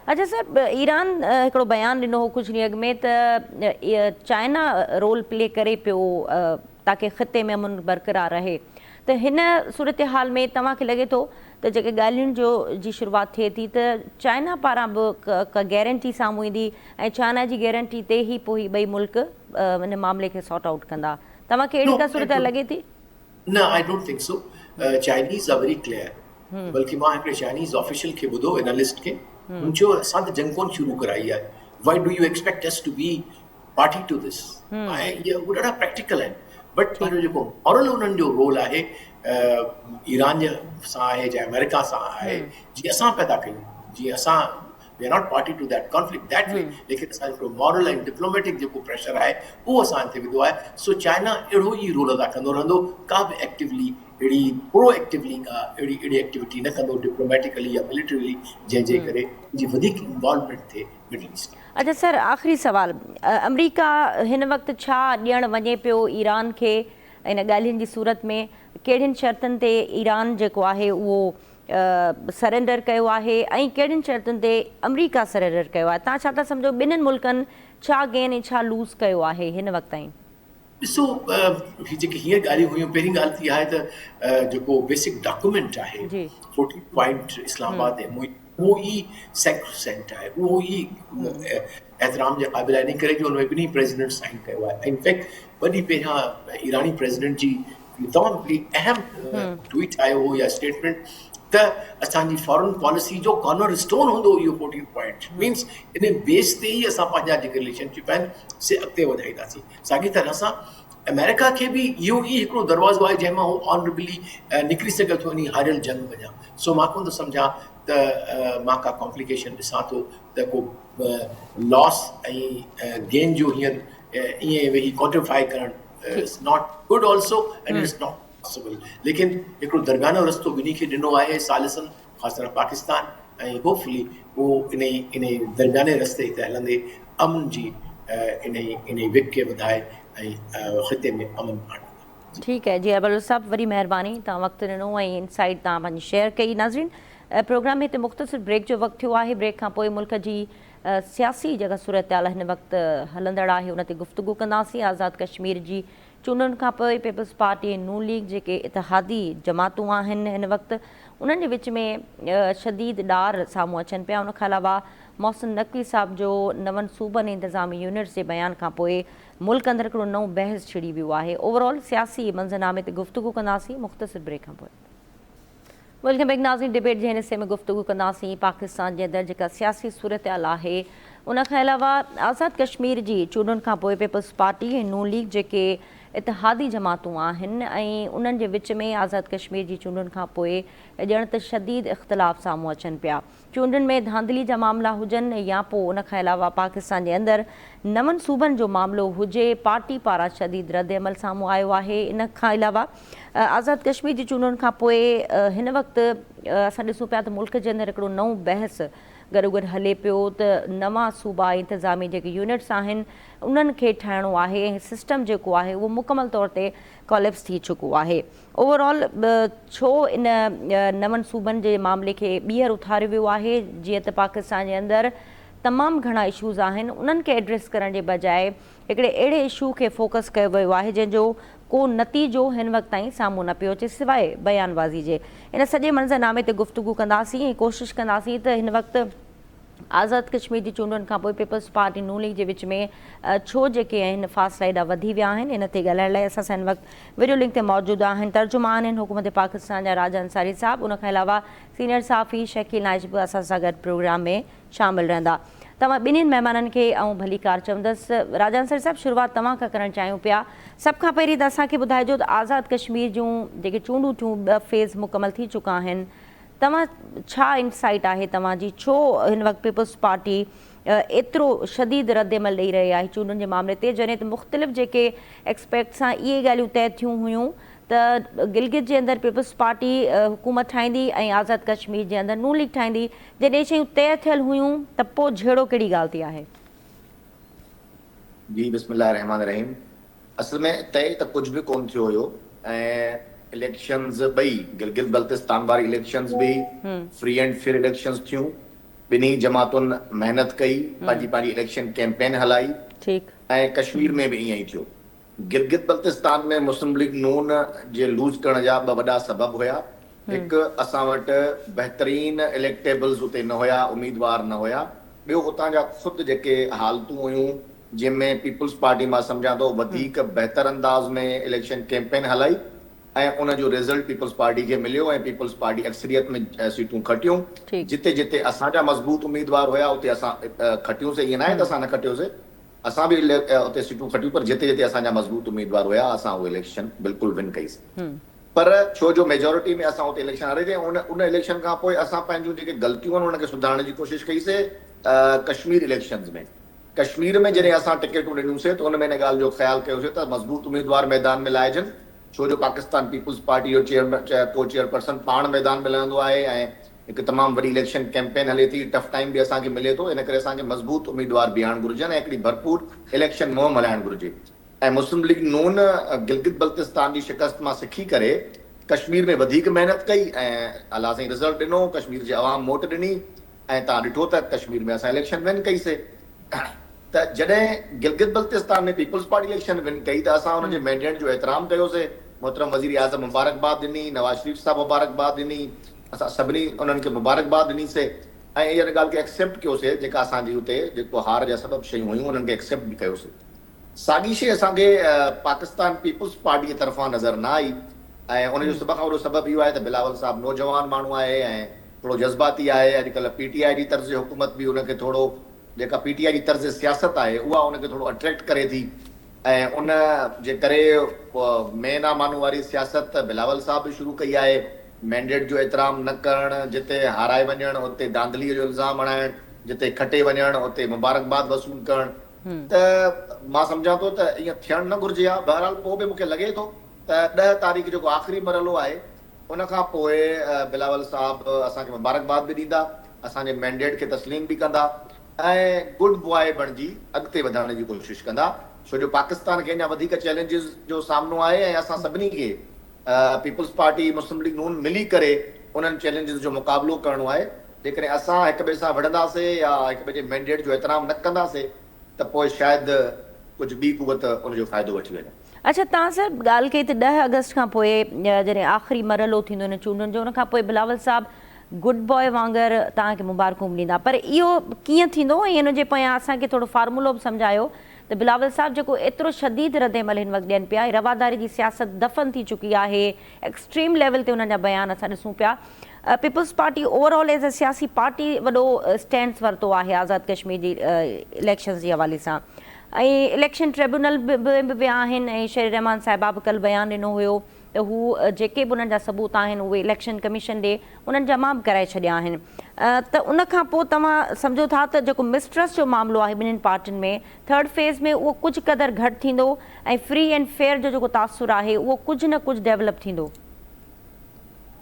अच्छा सर, ईरान हिकिड़ो बयानु ॾिनो हो कुझु ॾींहं अॻु में त चाइना रोल प्ले करे पियो ताकी ख़िते में अमन बरक़रार रहे, त हिन सूरत हाल में तव्हांखे लॻे थो त जेके ॻाल्हियुनि जी शुरूआति थिए थी त चाइना पारां बि का गारंटी साम्हूं ईंदी ऐं चाइना जी गारंटी ते ई पोइ ॿई मुल्क हिन मामले खे सॉर्ट आउट कंदा? तव्हांखे अहिड़ी का सूरत लॻे थी? No, I don't think so. Chinese are very clear. बल्कि मां हिकिड़े चाइनीज़ ऑफिशियल खे ॿुधो एनालिस्ट खे, हुन चयो असां त जंग कोन शुरू कराई आहे, why do you expect us to be party to this? ऐं इहे ॾाढा प्रैक्टिकल आहिनि, बट पंहिंजो जेको मॉरल उन्हनि जो रोल आहे ईरान सां आहे या अमेरिका सां आहे, जीअं असां पैदा कयूं, जीअं असां we are not party to that conflict that way, लेकिन असां हिकिड़ो मॉरल ऐं डिप्लोमेटिक जेको प्रेशर आहे उहो असां हिते विधो आहे। सो चाइना अहिड़ो ई रोल अदा कंदो रहंदो, का बि एक्टिवली अहिड़ी प्रोएक्टिवली का अहिड़ी एक्टिविटी न कंदो डिप्लोमेटिकली या मिलिटरीली जंहिंजे करे जी वधीक इन्वॉल्वमेंट थिए मिडल ईस्ट। अच्छा सर, आख़िरी सवाल, अमरीका हिन वक़्तु छा ॾियणु वञे पियो ईरान खे इन ॻाल्हियुनि जी सूरत में? कहिड़ियुनि शर्तुनि ते ईरान जेको आहे उहो सरेंडर कयो आहे ऐं कहिड़ियुनि शर्तुनि ते अमरीका सरेंडर कयो आहे? तव्हां छा था सम्झो ॿिन्हिनि मुल्कनि छा गेन ऐं छा लूज़ कयो आहे हिन वक़्त ताईं? ॾिसो, जेके हीअ ॻाल्हियूं हुयूं, पहिरीं ॻाल्हि थी आहे त जेको बेसिक डॉक्यूमेंट आहे 14 पॉइंट इस्लामाबाद में उहो ई सैक्रोसेंट आहे, उहो ई एहतराम जे क़ाबिल आहे, इन करे जो हुन में ॿिन्ही प्रेसिडेंट साइन कयो आहे। इनफैक्ट वॾी पहिरियां ईरानी प्रेसिडेंट जी तमामु अहम ट्वीट आयो हो या स्टेटमेंट त असांजी फॉरेन पॉलिसी जो कॉर्नर स्टोन हूंदो इहो 14 पॉइंट, मीन्स इन बेस ते ई असां पंहिंजा जेके रिलेशनशिप आहिनि से अॻिते वधाईंदासीं। साॻी तरह सां अमेरिका खे बि इहो ई हिकिड़ो दरवाज़ो आहे जंहिंमां हू ऑनरेबली निकिरी सघे थो इन हारियल जंग वञा। सो मां कोन थो सम्झां त मां का कॉम्प्लिकेशन ॾिसां थो त को लॉस ऐं गेन जो हींअर ईअं वेही क्वांटिफाई करणु is not good also and it is not possible. लेकिन हिकिड़ो दरमियानो रस्तो ॿिन्ही खे ॾिनो आहे सालिसनि, ख़ासि तरह पाकिस्तान, ऐं होपफुली उहो इन दरमियाने रस्ते ते हलंदे अमन जी इन विक खे वधाए ऐं ख़िते में अमन आणींदा। ठीकु आहे जी अरबल साहब, वरी महिरबानी, तव्हां वक़्तु ॾिनो ऐं इनसाइट तव्हां पंहिंजी शेयर कई। नाज़रीन, प्रोग्राम में हिते मुख़्तसिर ब्रेक जो वक़्तु थियो आहे। ब्रेक खां पोइ मुल्क जी सियासी जेका सूरत हाल हिन वक़्तु हलंदड़ आहे उन ते गुफ़्तगू कंदासीं। आज़ाद कश्मीर जी चूंडुनि खां पोइ पीपल्स पार्टी ऐं नून लीग जेके इतिहादी जमातूं आहिनि हिन वक़्तु उन्हनि जे विच में शदीद ॾार साम्हूं अचनि पिया। उनखां अलावा मोहसिन नक़वी साहब जो नवनि सूबनि इंतिज़ामी यूनिट्स जे बयान खां पोइ मुल्क अंदरि हिकिड़ो नओं बहस छिड़ी वियो आहे। ओवरऑल सियासी मंज़रनामे ते गुफ़्तगू कंदासीं मुख़्तसिर ब्रेक खां पोइ। वेलकम बैक नाज़रीन, डिबेट जे हिन हिसे में गुफ़्तगू कंदासीं पाकिस्तान जे अंदरि जेका सियासी सूरत हाल आहे उनखां अलावा आज़ाद कश्मीर जी चूंडुनि खां पोइ पीपल्स पार्टी ऐं नून लीग जेके इतिहादी जमातूं आहिनि ऐं उन्हनि जे विच में आज़ाद कश्मीर जी चूंडुनि खां पोइ ॼण त शदीद इख़्तिलाफ़ साम्हूं अचनि पिया। चूंडुनि में धांधली जा मामला हुजनि या पोइ उनखां अलावा पाकिस्तान जे अंदरि नवनि सूबनि जो मामिलो हुजे, पार्टी पारां शदीद रद्द अमल साम्हूं आयो आहे। इन खां अलावा आज़ाद कश्मीर जी चूंडुनि खां पोइ हिन वक़्तु असां ॾिसूं पिया त मुल्क जे अंदरि हिकिड़ो नओं बहस गॾो गॾु हले पियो त नवां सूबा इंतिज़ामी जेके यूनिट्स आहिनि उन्हनि खे ठाहिणो आहे ऐं सिस्टम जेको आहे उहो मुकमल तौर ते कोलेप्स थी चुको आहे। ओवरऑल छो इन नवनि सूबनि जे मामले खे ॿीहर उथारियो वियो आहे? जीअं त पाकिस्तान जे अंदरि तमामु घणा इशूज़ आहिनि, उन्हनि खे एड्रेस करण जे बजाए हिकिड़े अहिड़े इशू खे फोकस कयो वियो आहे जंहिंजो को नतीजो हिन वक़्त ताईं साम्हूं न पियो अचे सवाइ बयानबाज़ी जे। इन सॼे मंज़रनामे ते गुफ़्तगू कंदासीं ऐं कोशिशि कंदासीं त हिन वक़्तु आज़ाद कश्मीर जी चूंडुनि खां पोइ पीपल्स पार्टी नून लीग जे विच में छो जेके आहिनि फ़ासिला एॾा वधी विया आहिनि। इन ते ॻाल्हाइण लाइ असां सां हिन वक़्तु वीडियो लिंक ते मौजूदु आहिनि तर्जुमान आहिनि हुकूमत पाकिस्तान जा राजा अंसारी साहब, उनखां अलावा सीनियर साफ़ी शकील नाइज बि असां सां गॾु प्रोग्राम में शामिल रहंदा। तव्हां ॿिन्हिनि महिमाननि खे ऐं भली कार चवंदसि। राजा अंसारी साहब, शुरूआति तव्हां खां करणु चाहियूं पिया। सभ खां पहिरीं त असांखे ॿुधाइजो त आज़ाद कश्मीर जूं जेके चूंडूं थियूं 2 फेज़ मुकमल थी चुका आहिनि, तव्हां छा इनसाइट आहे तव्हांजी? छो हिन वक़्तु पीपल्स पार्टी एतिरो शदीद रद्दमल ॾेई रही आहे चूंडनि जे मामले ते, जॾहिं त मुख़्तलिफ़ जेके एक्सपेक्ट सां इहे ॻाल्हियूं तइ थियूं हुयूं त गिलगित जे अंदरि पीपल्स पार्टी हुकूमत ठाहींदी ऐं आज़ादु कश्मीर जे अंदरि नून लीग ठाहींदी। जॾहिं शयूं तइ थियल हुयूं त पोइ झेड़ो कहिड़ी ॻाल्हि थी आहे? जी बिस्मिल्लाह रहमान रहीम। असल में तय त कुछ भी कोन थियो हुयो ऐं इलेक्शंस ॿई गिलगित बल्तिस्तान वारी इलेक्शंस भी फ्री एंड फेयर इलेक्शंस थियूं। ॿिन्ही जमातुनि महिनत कई, पंहिंजी इलेक्शन कैंपेन हलाई। ठीकु। ऐं कश्मीर में भी ईअं ई थियो। गिलगित बल्तिस्तान में मुस्लिम लीग नून जे लूज़ करण जा ॿ वॾा सबब हुया। हिकु, असां वटि बहितरीन इलेक्टेबल्स उते न हुया, उम्मीदवार न हुया। ॿियो, उतां जा ख़ुदि जेके हालतूं हुयूं जंहिंमें पीपल्स पार्टी मां सम्झां थो वधीक बहितर अंदाज़ में इलेक्शन कैंपेन हलाई ऐं उन जो रिज़ल्ट पीपल्स पार्टी खे मिलियो ऐं पीपल्स पार्टी अक्सरियत में सीटूं खटियूं। जिते जिते असांजा मज़बूत उम्मीदवार हुया उते असां खटियूंसीं। ईअं न आहे त असां न खटियोसीं, असां बि उते सीटूं खटियूं, पर जिते जिते असांजा मज़बूत उम्मीदवार हुया असां उहे इलेक्शन बिल्कुलु विन कईसीं। पर छो जो मेजोरिटी में असां उते इलेक्शन हारे उन इलेक्शन खां पोइ असां पंहिंजूं जेके ग़लतियूं आहिनि उनखे सुधारण जी कोशिशि कईसीं। कश्मीर इलेक्शंस में कश्मीर में जॾहिं असां टिकेटूं ॾिनियूंसीं त उन में इन ॻाल्हि जो ख़्यालु कयोसीं त मज़बूत उम्मीदवार मैदान में लाइजनि। छो जो पाकिस्तान पीपल्स पार्टी जो को चेयरपर्सन पाण मैदान में लहंदो आहे ऐं हिकु तमामु वॾी इलेक्शन कैंपेन हले थी। टफ टाइम बि असांखे मिले थो, इन करे असांखे मज़बूत उम्मीदवार बीहारणु घुरिजनि ऐं हिकिड़ी भरपूर इलेक्शन मुहिम हलाइणु घुरिजे। ऐं मुस्लिम लीग नून गिलगित बल्तिस्तान जी शिकस्त मां सिखी करे कश्मीर में वधीक महिनत कई ऐं अलाह साईं रिज़ल्ट ॾिनो। कश्मीर जे अवाम वोट ॾिनी ऐं तव्हां ॾिठो त कश्मीर में असां इलेक्शन विन कईसीं। त जॾहिं गिलगित बल्तिस्तान में पीपल्स पार्टी इलेक्शन विन कई त असां हुनजे मैंडेट जो एतिराम कयोसीं। मोहतरम वज़ीर आज़म मुबारकबाद ॾिनी, नवाज़ शरीफ़ साहब मुबारकबाद ॾिनी, असां सभिनी उन्हनि खे मुबारकबाद ॾिनीसीं ऐं इहा ॻाल्हि खे एक्सेप्ट कयोसीं। जेका असांजी हुते जेको हार जा सबब शयूं हुयूं उन्हनि खे एक्सेप्ट बि कयोसीं। साॻी शइ असांखे पाकिस्तान पीपल्स पार्टी जे तरफ़ां नज़र न आई ऐं उनजो सभ खां वॾो सबब इहो आहे त बिलावल साहब नौजवान माण्हू आहे ऐं थोरो जज़्बाती आहे। अॼुकल्ह पीटीआई जी तर्ज़ हुकूमत बि उनखे थोरो, जेका पीटीआई जी तर्ज़ सियासत आहे उहा उनखे थोरो अट्रैक्ट करे थी ऐं उन जे करे मेना माण्हू वारी सियासत बिलावल साहब बि शुरू कई आहे। मैंडेट जो एतिराम न करणु, जिते हाराए वञणु उते धांधलीअ जो इल्ज़ाम हणाइणु, जिते खटे वञणु उते मुबारकबाद वसूल करणु। त मां सम्झां थो त ईअं थियणु न घुरिजे हा। बहरहाल पोइ बि मूंखे लॻे थो त 10 तारीख़ जेको आख़िरी मरहलो आहे उन खां पोइ बिलावल साहब असांखे मुबारकबाद बि ॾींदा, असांजे मैंडेट खे तस्लीम बि कंदा ऐं गुड बॉय बणिजी अॻिते वधण जी कोशिशि कंदा। छो जो पाकिस्तान खे अञा वधीक चैलेंजिस जो सामनो आहे ऐं असां सभिनी खे पीपल्स पार्टी मुस्लिम लीग नून मिली करे उन्हनि चैलेंजिस जो मुक़ाबिलो करणो आहे। जेकॾहिं असां हिक ॿिए सां विढ़ंदासीं या हिक ॿिए जे मैंडेट जो एतिराम न कंदासीं त पोइ शायदि कुझु ॿी कुवत उनजो फ़ाइदो वठी वञे। अच्छा, तव्हां सर ॻाल्हि कई त 10 अगस्त खां पोइ जॾहिं आख़िरी मरहलो थींदो हिन चूंडनि जो, उन खां पोइ बिलावल साहब गुड बॉय वांगुरु तव्हांखे मुबारकूं बि ॾींदा, पर इहो कीअं थींदो ऐं हिन जे पोयां असांखे थोरो फार्मूलो बि सम्झायो त बिलावल साहब जेको एतिरो शदीद रद्दमल हिन वक़्तु ॾियनि पिया, रवादारी जी सियासत दफ़न थी चुकी आहे, एक्सट्रीम लेवल ते हुननि जा बयान असां ॾिसूं पिया। Peoples Party overall as a सियासी पार्टी वॾो स्टैंड वरितो आहे आज़ादु कश्मीर जी इलेक्शन्स जे हवाले सां ऐं इलेक्शन ट्रिब्यूनल बि विया आहिनि ऐं शेर रहमान साहिबा बि कल्ह बयानु ॾिनो हुयो त हू जेके बि उन्हनि जा सबूत आहिनि उहे इलेक्शन कमीशन ॾे उन्हनि जमा बि कराए छॾिया आहिनि। त उन खां पोइ तव्हां सम्झो था त जेको मिसट्रस्ट जो मामिलो आहे ॿिन्हिनि पार्टियुनि में थर्ड फेज़ में उहो कुझु क़दुरु घटि थींदो ऐं फ्री एंड फेयर जो जेको तासुरु आहे उहो कुझु न कुझु डेवलप थींदो?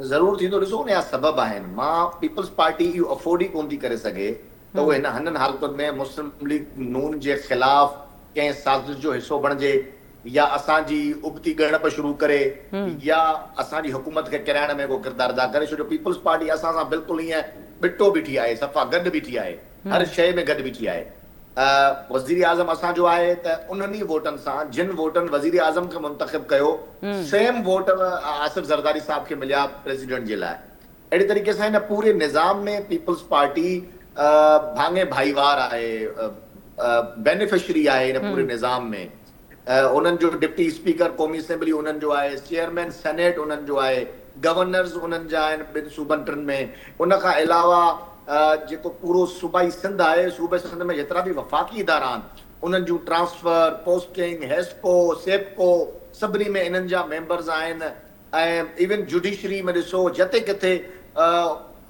ज़रूरु थींदो। ॾिसो उन जा सबब आहिनि। मां पीपल्स पार्टी इहो अफोर्ड ई कोन थी करे सघे त उहे हिननि हालतुनि में मुस्लिम लीग नून जे ख़िलाफ़ कंहिं साज़िश जो हिसो बणिजे या असांजी उबती ॻणप शुरू करे या असांजी हुकूमत खे किराइण में को किरदारु अदा करे। छो जो पीपल्स पार्टी असां सां बिल्कुलु ईअं ॿिटो बीठी आहे, सफ़ा गॾु बीठी आहे, हर शइ में गॾु बीठी आहे। वज़ीर आज़म असांजो आहे त उन्हनि वोटनि सां जिन वोटनि वज़ीर आज़म खे मुंतख़िब कयो सेम वोट आसिफ ज़रदारी साहब खे मिलिया प्रेसिडेंट जे लाइ। अहिड़े तरीक़े सां हिन पूरे निज़ाम में पीपल्स पार्टी भाङे भाईवार आहे, बेनिफिशरी आहे हिन पूरे निज़ाम में। उन्हनि जो डिप्टी स्पीकर क़ौमी असेंबली उन्हनि जो आहे, चेयरमैन सेनेट उन्हनि जो आहे, गवर्नर्स उन्हनि जा आहिनि ॿिनि सूबनि टिनि में। उन खां अलावा जेको पूरो सूबाई सिंध आहे, सूबे सिंध में जेतिरा बि वफ़ाक़ी इदारा आहिनि उन्हनि जूं ट्रांसफर, पोस्टिंग, हेस्को, सेप्को सभिनी में इन्हनि जा मेंबर्स आहिनि। ऐं इवन जुडिशरी में ॾिसो जिते किथे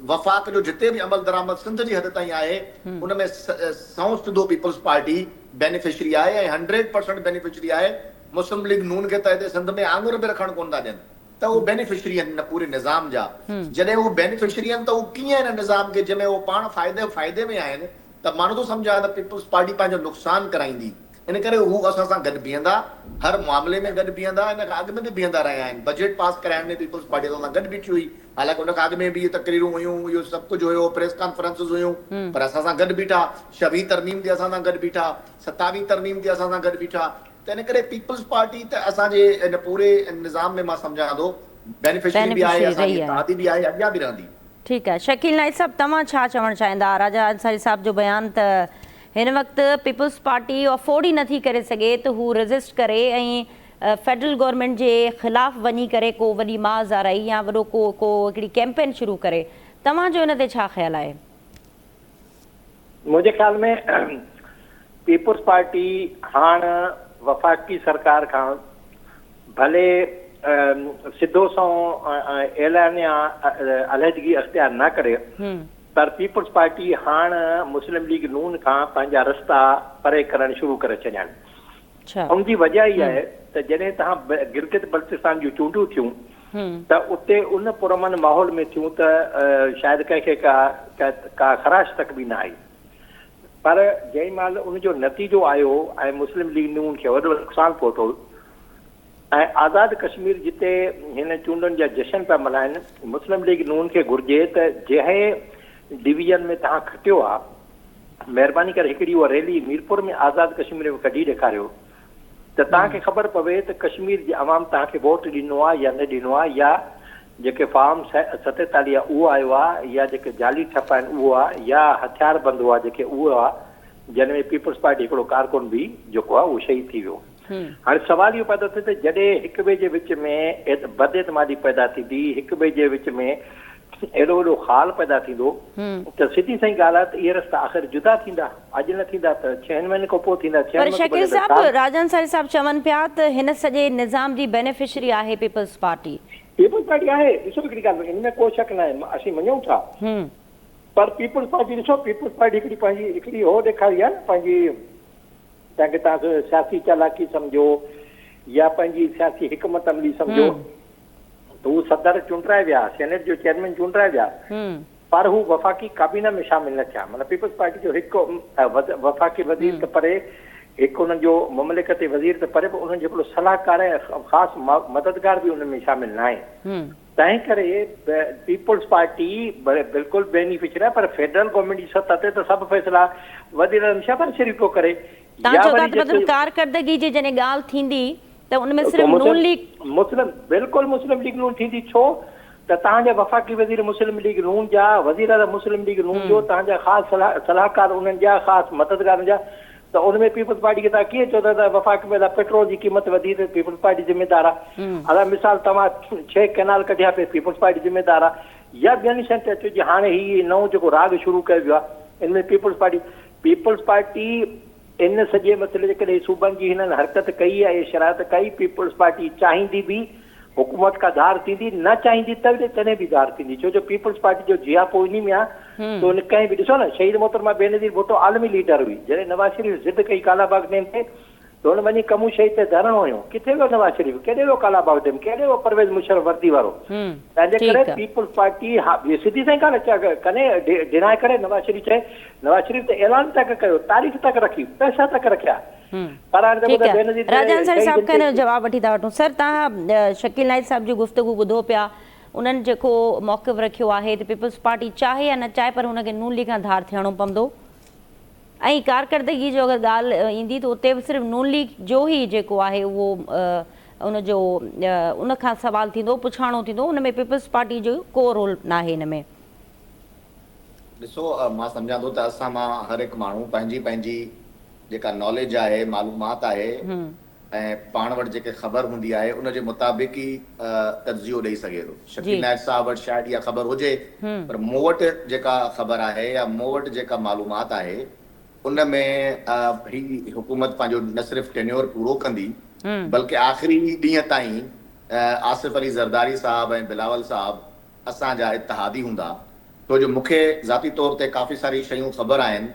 वफ़ाक़ जो जिते बि अमल दरामद सिंध जी हद ताईं आहे उन में 100% पीपल्स पार्टी बेनिफिशरी आहे ऐं 100% बेनिफिशरी आहे। मुस्लिम लीग नून खे त हिते सिंध में आङुर बि रखण कोन था ॾियनि, त उहे बेनिफिशरी आहिनि पूरे निज़ाम जा। जॾहिं उहे बेनिफिशरी आहिनि त उहे कीअं हिन निज़ाम खे जंहिंमें उहे पाण फ़ाइदे में आहिनि त माण्हू थो सम्झा त पीपल्स पार्टी पंहिंजो नुक़सानु कराईंदी। इन करे हू असां सां गॾु बीहंदा, हर मामले में गॾु बीहंदा, इन खां अॻु में बि बीहंदा रहिया आहिनि। बजट पास कराइण में पीपल्स पार्टी असां सां गॾु बीठी हुई, हालांकि उन खां अॻु में बि इहे तकरीरूं हुयूं, इहो सभु कुझु हुयो, प्रेस कॉन्फ्रेंसिस हुयूं, पर असां सां गॾु बीठा। 26वीं तरमीम ते असां सां गॾु बीठा, 27वीं तरमीम ते असां सां गॾु बीठा। त इन करे पीपल्स पार्टी त असांजे इन पूरे निज़ाम में मां सम्झां थो बेनिफिशरी बि आहे, असांजी इत्तेहादी बि आहे, अॻियां बि रहंदी। ठीकु आहे। शकील नाइक साहब, तव्हां छा चवणु चाहींदा? राजा अंसारी साहब जो बयानु त हिन वक़्तु पीपल्स पार्टी अफोर्ड ई नथी करे सघे त हू रजिस्ट करे ऐं फेडरल गवर्नमेंट जे ख़िलाफ़ु वञी करे को वॾी माज़ाराई या वॾो को हिकिड़ी कैंपेन शुरू करे। तव्हांजो हिन ते छा ख़्यालु आहे? मुंहिंजे ख़्याल में पीपल्स पार्टी हाणे वफ़ाक़ी सरकार खां भले सिधो सो ऐलानिया अलहदगी अख़्तियार न करे, पर पीपल्स पार्टी हाणे मुस्लिम लीग नून खां पंहिंजा रस्ता परे करणु शुरू करे छॾिया आहिनि। उनजी वजह इहा आहे त जॾहिं तव्हां गिलगित बल्तिस्तान जूं चूंडूं थियूं त उते उन पुरमन माहौल में थियूं त शायदि कंहिंखे का ख़राश तक बि न आई, पर जंहिं महिल उनजो नतीजो आयो ऐं मुस्लिम लीग नून खे वॾो नुक़सानु पहुतो ऐं आज़ाद कश्मीर जिते हिन चूंडनि जा जशन पिया मल्हाइनि, मुस्लिम लीग नून खे घुर्जे त जंहिं डिवीजन में तव्हां खटियो आहे, महिरबानी करे हिकिड़ी उहा रैली मीरपुर में आज़ाद कश्मीर में कढी ॾेखारियो त तव्हांखे ख़बर पवे त कश्मीर जी आवाम तव्हांखे वोट ॾिनो आहे या न ॾिनो आहे, या जेके फॉर्म 47 आहे उहो आयो आहे, या जेके जाली ठप आहिनि उहो आहे, या हथियार बंद हुआ जेके उहो आहे, जंहिं में पीपल्स पार्टी हिकिड़ो कारकुन बि जेको आहे उहो शहीद थी वियो। हाणे सवाल इहो पैदा थिए त जॾहिं हिक ॿिए जे विच में बदएतमादी पैदा थींदी, हिक ॿिए जे विच में एॾो वॾो हाल पैदा थींदो त सिधी सही ॻाल्हि आहे त इहे रस्ता आख़िर जुदा थींदा, अॼु न थींदा त 6 महीने खां पोइ थींदा। पर शकील साहब, राजा अंसारी साहब चवनि पिया त हिन सॼे निज़ाम जी बेनिफिशरी आहे पीपल्स पार्टी। पीपल्स पार्टी आहे, ॾिसो हिकिड़ी ॻाल्हि, हिन में को शक न आहे, असीं मञूं था, पर पीपल्स पार्टी ॾिसो, पीपल्स पार्टी हिकिड़ी पंहिंजी हिकिड़ी हो ॾेखारी आहे न, पंहिंजी तव्हांखे तव्हां सियासी चालाकी सम्झो या पंहिंजी सियासी हिकमत अमली सम्झो, त हू सदर चूंडाए विया, सेनेट जो चेयरमैन चूंडाए विया, पर हू वफ़ाक़ी काबीना में शामिल न थिया। मतिलबु पीपल्स पार्टी जो हिकु वफ़ाक़ी वज़ीर त परे, हिकु उन्हनि जो ममलिकती वज़ीर त परे, उन्हनि जो हिकिड़ो सलाहकार ऐं ख़ासि मददगार बि उन में शामिल न आहे। तंहिं करे पीपल्स पार्टी बिल्कुलु बेनिफिशरी आहे, पर फेडरल गवर्नमेंट जी सतह ते त सभु फ़ैसिला वज़ीर शहबाज़ शरीफ़ पियो करे। कारकर्दगी जी जॾहिं ॻाल्हि थींदी त उनमें सिर्फ़ नून लीग बिल्कुलु मुस्लिम लीग नून थींदी, छो त तव्हांजा वफ़ाक़ी वज़ीर मुस्लिम लीग नून जा, वज़ीर मुस्लिम लीग नून जो, तव्हांजा ख़ासि सलाहकार उन्हनि जा, ख़ासि मददगारनि जा, त उनमें पीपल्स पार्टी खे तव्हां कीअं चओ था वफ़ाक़ में पेट्रोल जी क़ीमत वधी त पीपल्स पार्टी ज़िम्मेदार आहे। अगरि मिसाल तव्हां 6 कैनाल कढिया पे, पीपल्स पार्टी ज़िम्मेदार आहे, या ॿियनि शयुनि ते अचो, हाणे हीउ नओं जेको राग शुरू कयो वियो आहे इनमें पीपल्स पार्टी इन सॼे मसइले जे करे सूबनि जी हिननि हरकत कई आहे, शरारत कई, पीपल्स पार्टी चाहींदी बि हुकूमत का धार थींदी, न चाहींदी तॾहिं बि धार थींदी, छो जो पीपल्स पार्टी जो जियापो इन में आहे। तो उन कंहिं बि ॾिसो न, शहीद मोहतरमा बेनज़ीर भुट्टो आलमी लीडर हुई, जॾहिं नवाज़ शरीफ़ ज़िद कई कालाबाग डैम ते त हुन वञी कमू शहीद ते धरणो हुयो, किथे वियो नवाज़ शरीफ़, केॾे वियो कालाबाग डैम, केॾे वियो परवेज़ मुशर्रफ वर्दी वारो। तंहिंजे करे पीपल्स पार्टी सिधी सही ॻाल्हि कने डिनाए करे नवाज़ शरीफ़ चए, नवाज़ शरीफ़ त ऐलान तक कयो, तारीख़ तक रखी, पैसा तक रखिया। राजा अंसारी साहब खां जवाब वठी था वठूं। सर, तव्हां शकील नाइक साहब जी गुफ़्तगू ॿुधो पिया, उन्हनि जेको मौक़िफ़ रखियो आहे त पीपल्स पार्टी चाहे या न चाहे पर हुनखे नून लीग खां धार थियणो पवंदो, ऐं कारकर्दगी जो अगरि ॻाल्हि ईंदी त उते बि सिर्फ़ु नून लीग जो ई जेको आहे उहो उनजो उनखां सवाल थींदो, पुछाणो थींदो, उन में पीपल्स पार्टी जो को रोल न आहे हिन में। ॾिसो, मां सम्झां थो त असां मां हर हिकु माण्हू पंहिंजी पंहिंजी जेका नॉलेज आहे, मालूमात आहे ऐं पाण वटि जेके ख़बर हूंदी आहे उनजे मुताबिक़ ई तर्जियो ॾेई सघे थो। शकील नाइक साहब वटि शायदि इहा ख़बर हुजे, पर मूं वटि जेका ख़बर आहे या मूं वटि जेका मालूमात आहे उन में ही हुकूमत पंहिंजो न सिर्फ़ु टेन्योर पूरो कंदी बल्कि आख़िरी ॾींहं ताईं आसिफ अली ज़रदारी साहब ऐं बिलावल साहब असांजा इत्तेहादी हूंदा छो जो मूंखे ज़ाती तौर ते काफ़ी सारी शयूं ख़बर आहिनि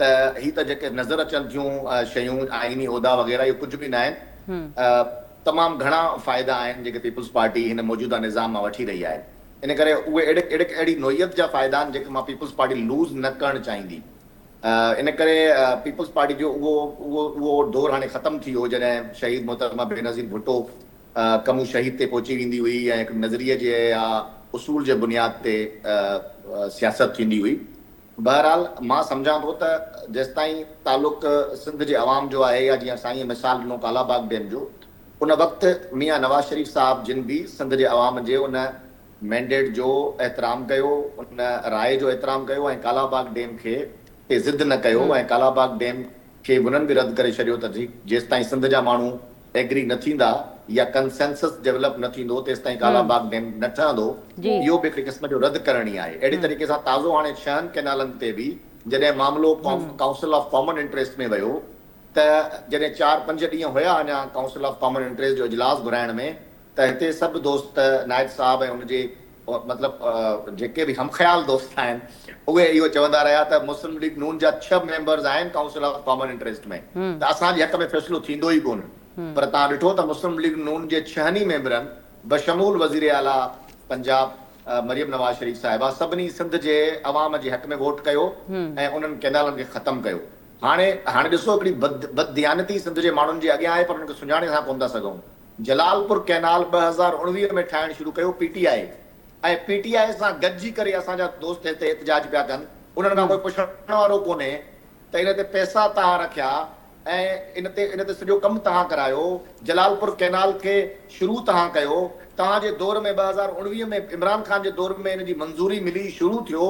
त ही त जेके नज़र अचनि थियूं शयूं आइनी उहिदा वग़ैरह इहो कुझु बि न आहिनि। तमामु घणा फ़ाइदा आहिनि जेके पीपल्स पार्टी हिन मौजूदा निज़ाम मां वठी रही आहे। इन करे उहे अहिड़ी नोयत जा फ़ाइदा आहिनि जेके मां पीपल्स पार्टी लूज़ न करणु चाहींदी। इन करे पीपल्स पार्टी जो उहो दौर हाणे ख़तमु थी वियो जॾहिं शहीद मोहतरमा बेनज़ीर भुट्टो कमु शहीद ते पहुची वेंदी हुई ऐं हिकु नज़रिये जे या उसूल जे बुनियाद ते सियासत थींदी हुई। बहरहाल मां सम्झां थो त जेसिताईं तालुक सिंध जे अवाम जो आहे या जीअं साईं मिसाल ॾिनो कालाबाग डैम जो, उन वक़्तु मियां नवाज़ शरीफ़ साहब जिन बि सिंध जे अवाम जे उन मैंडेट जो एतिराम कयो, उन राय जो एतिराम कयो ऐं कालाबाग डैम खे ते ज़िद न कयो ऐं कालाबाग डैम खे उन्हनि बि रद्द करे छॾियो त जेसिताईं सिंध जा माण्हू एग्री न थींदा या कंसेंसस डेवलप न थींदो तेसिताईं कालाबाग डैम न ठहंदो। इहो बि हिकिड़ी क़िस्म जो रद्द करणी आहे। अहिड़ी तरीक़े सां ताज़ो हाणे 6 कैनालनि ते बि जॾहिं मामिलो काउंसिल ऑफ कॉमन इंटरेस्ट में वियो त जॾहिं 4-5 ॾींहं हुया अञा काउंसिल ऑफ कॉमन इंटरेस्ट जो इजलास घुराइण में, त हिते सभु दोस्त नायक साहब ऐं हुनजे मतिलबु जेके बि हमख़्याल दोस्त आहिनि उहे इहो चवंदा रहिया त मुस्लिम लीग नून जा 6 मेंबर्स आहिनि काउंसिल ऑफ कॉमन इंटरेस्ट में, त असांजे हक़ में फ़ैसिलो थींदो ई कोन। पर तव्हां ॾिठो त मुस्लिम लीग नून जे 6 ई मेंबरनि बशमूल वज़ीर आला पंजाब मरियम नवाज़ शरीफ़ साहिबा सभिनी सिंध जे अवाम जे हक़ में वोट कयो ऐं उन्हनि कैनालनि खे ख़तमु कयो। हाणे ॾिसो हिकिड़ी बददियानती सिंध जे माण्हुनि जे अॻियां आहे पर हुनखे सुञाणे असां कोन था सघूं। जलालपुर कैनाल 2019 में ठाहिणु शुरू कयो PTI ऐं PTI सां गॾिजी करे असांजा दोस्त हिते एहतजाज पिया कनि। उन्हनि खां कोई पुछण वारो कोन्हे त इन ते पैसा तव्हां रखिया ऐं इन ते सॼो कमु तव्हां करायो, जलालपुर कैनाल खे शुरू तव्हां कयो। तव्हांजे दौर में 2019 में इमरान ख़ान जे दौर में इन जी मंज़ूरी मिली, शुरू थियो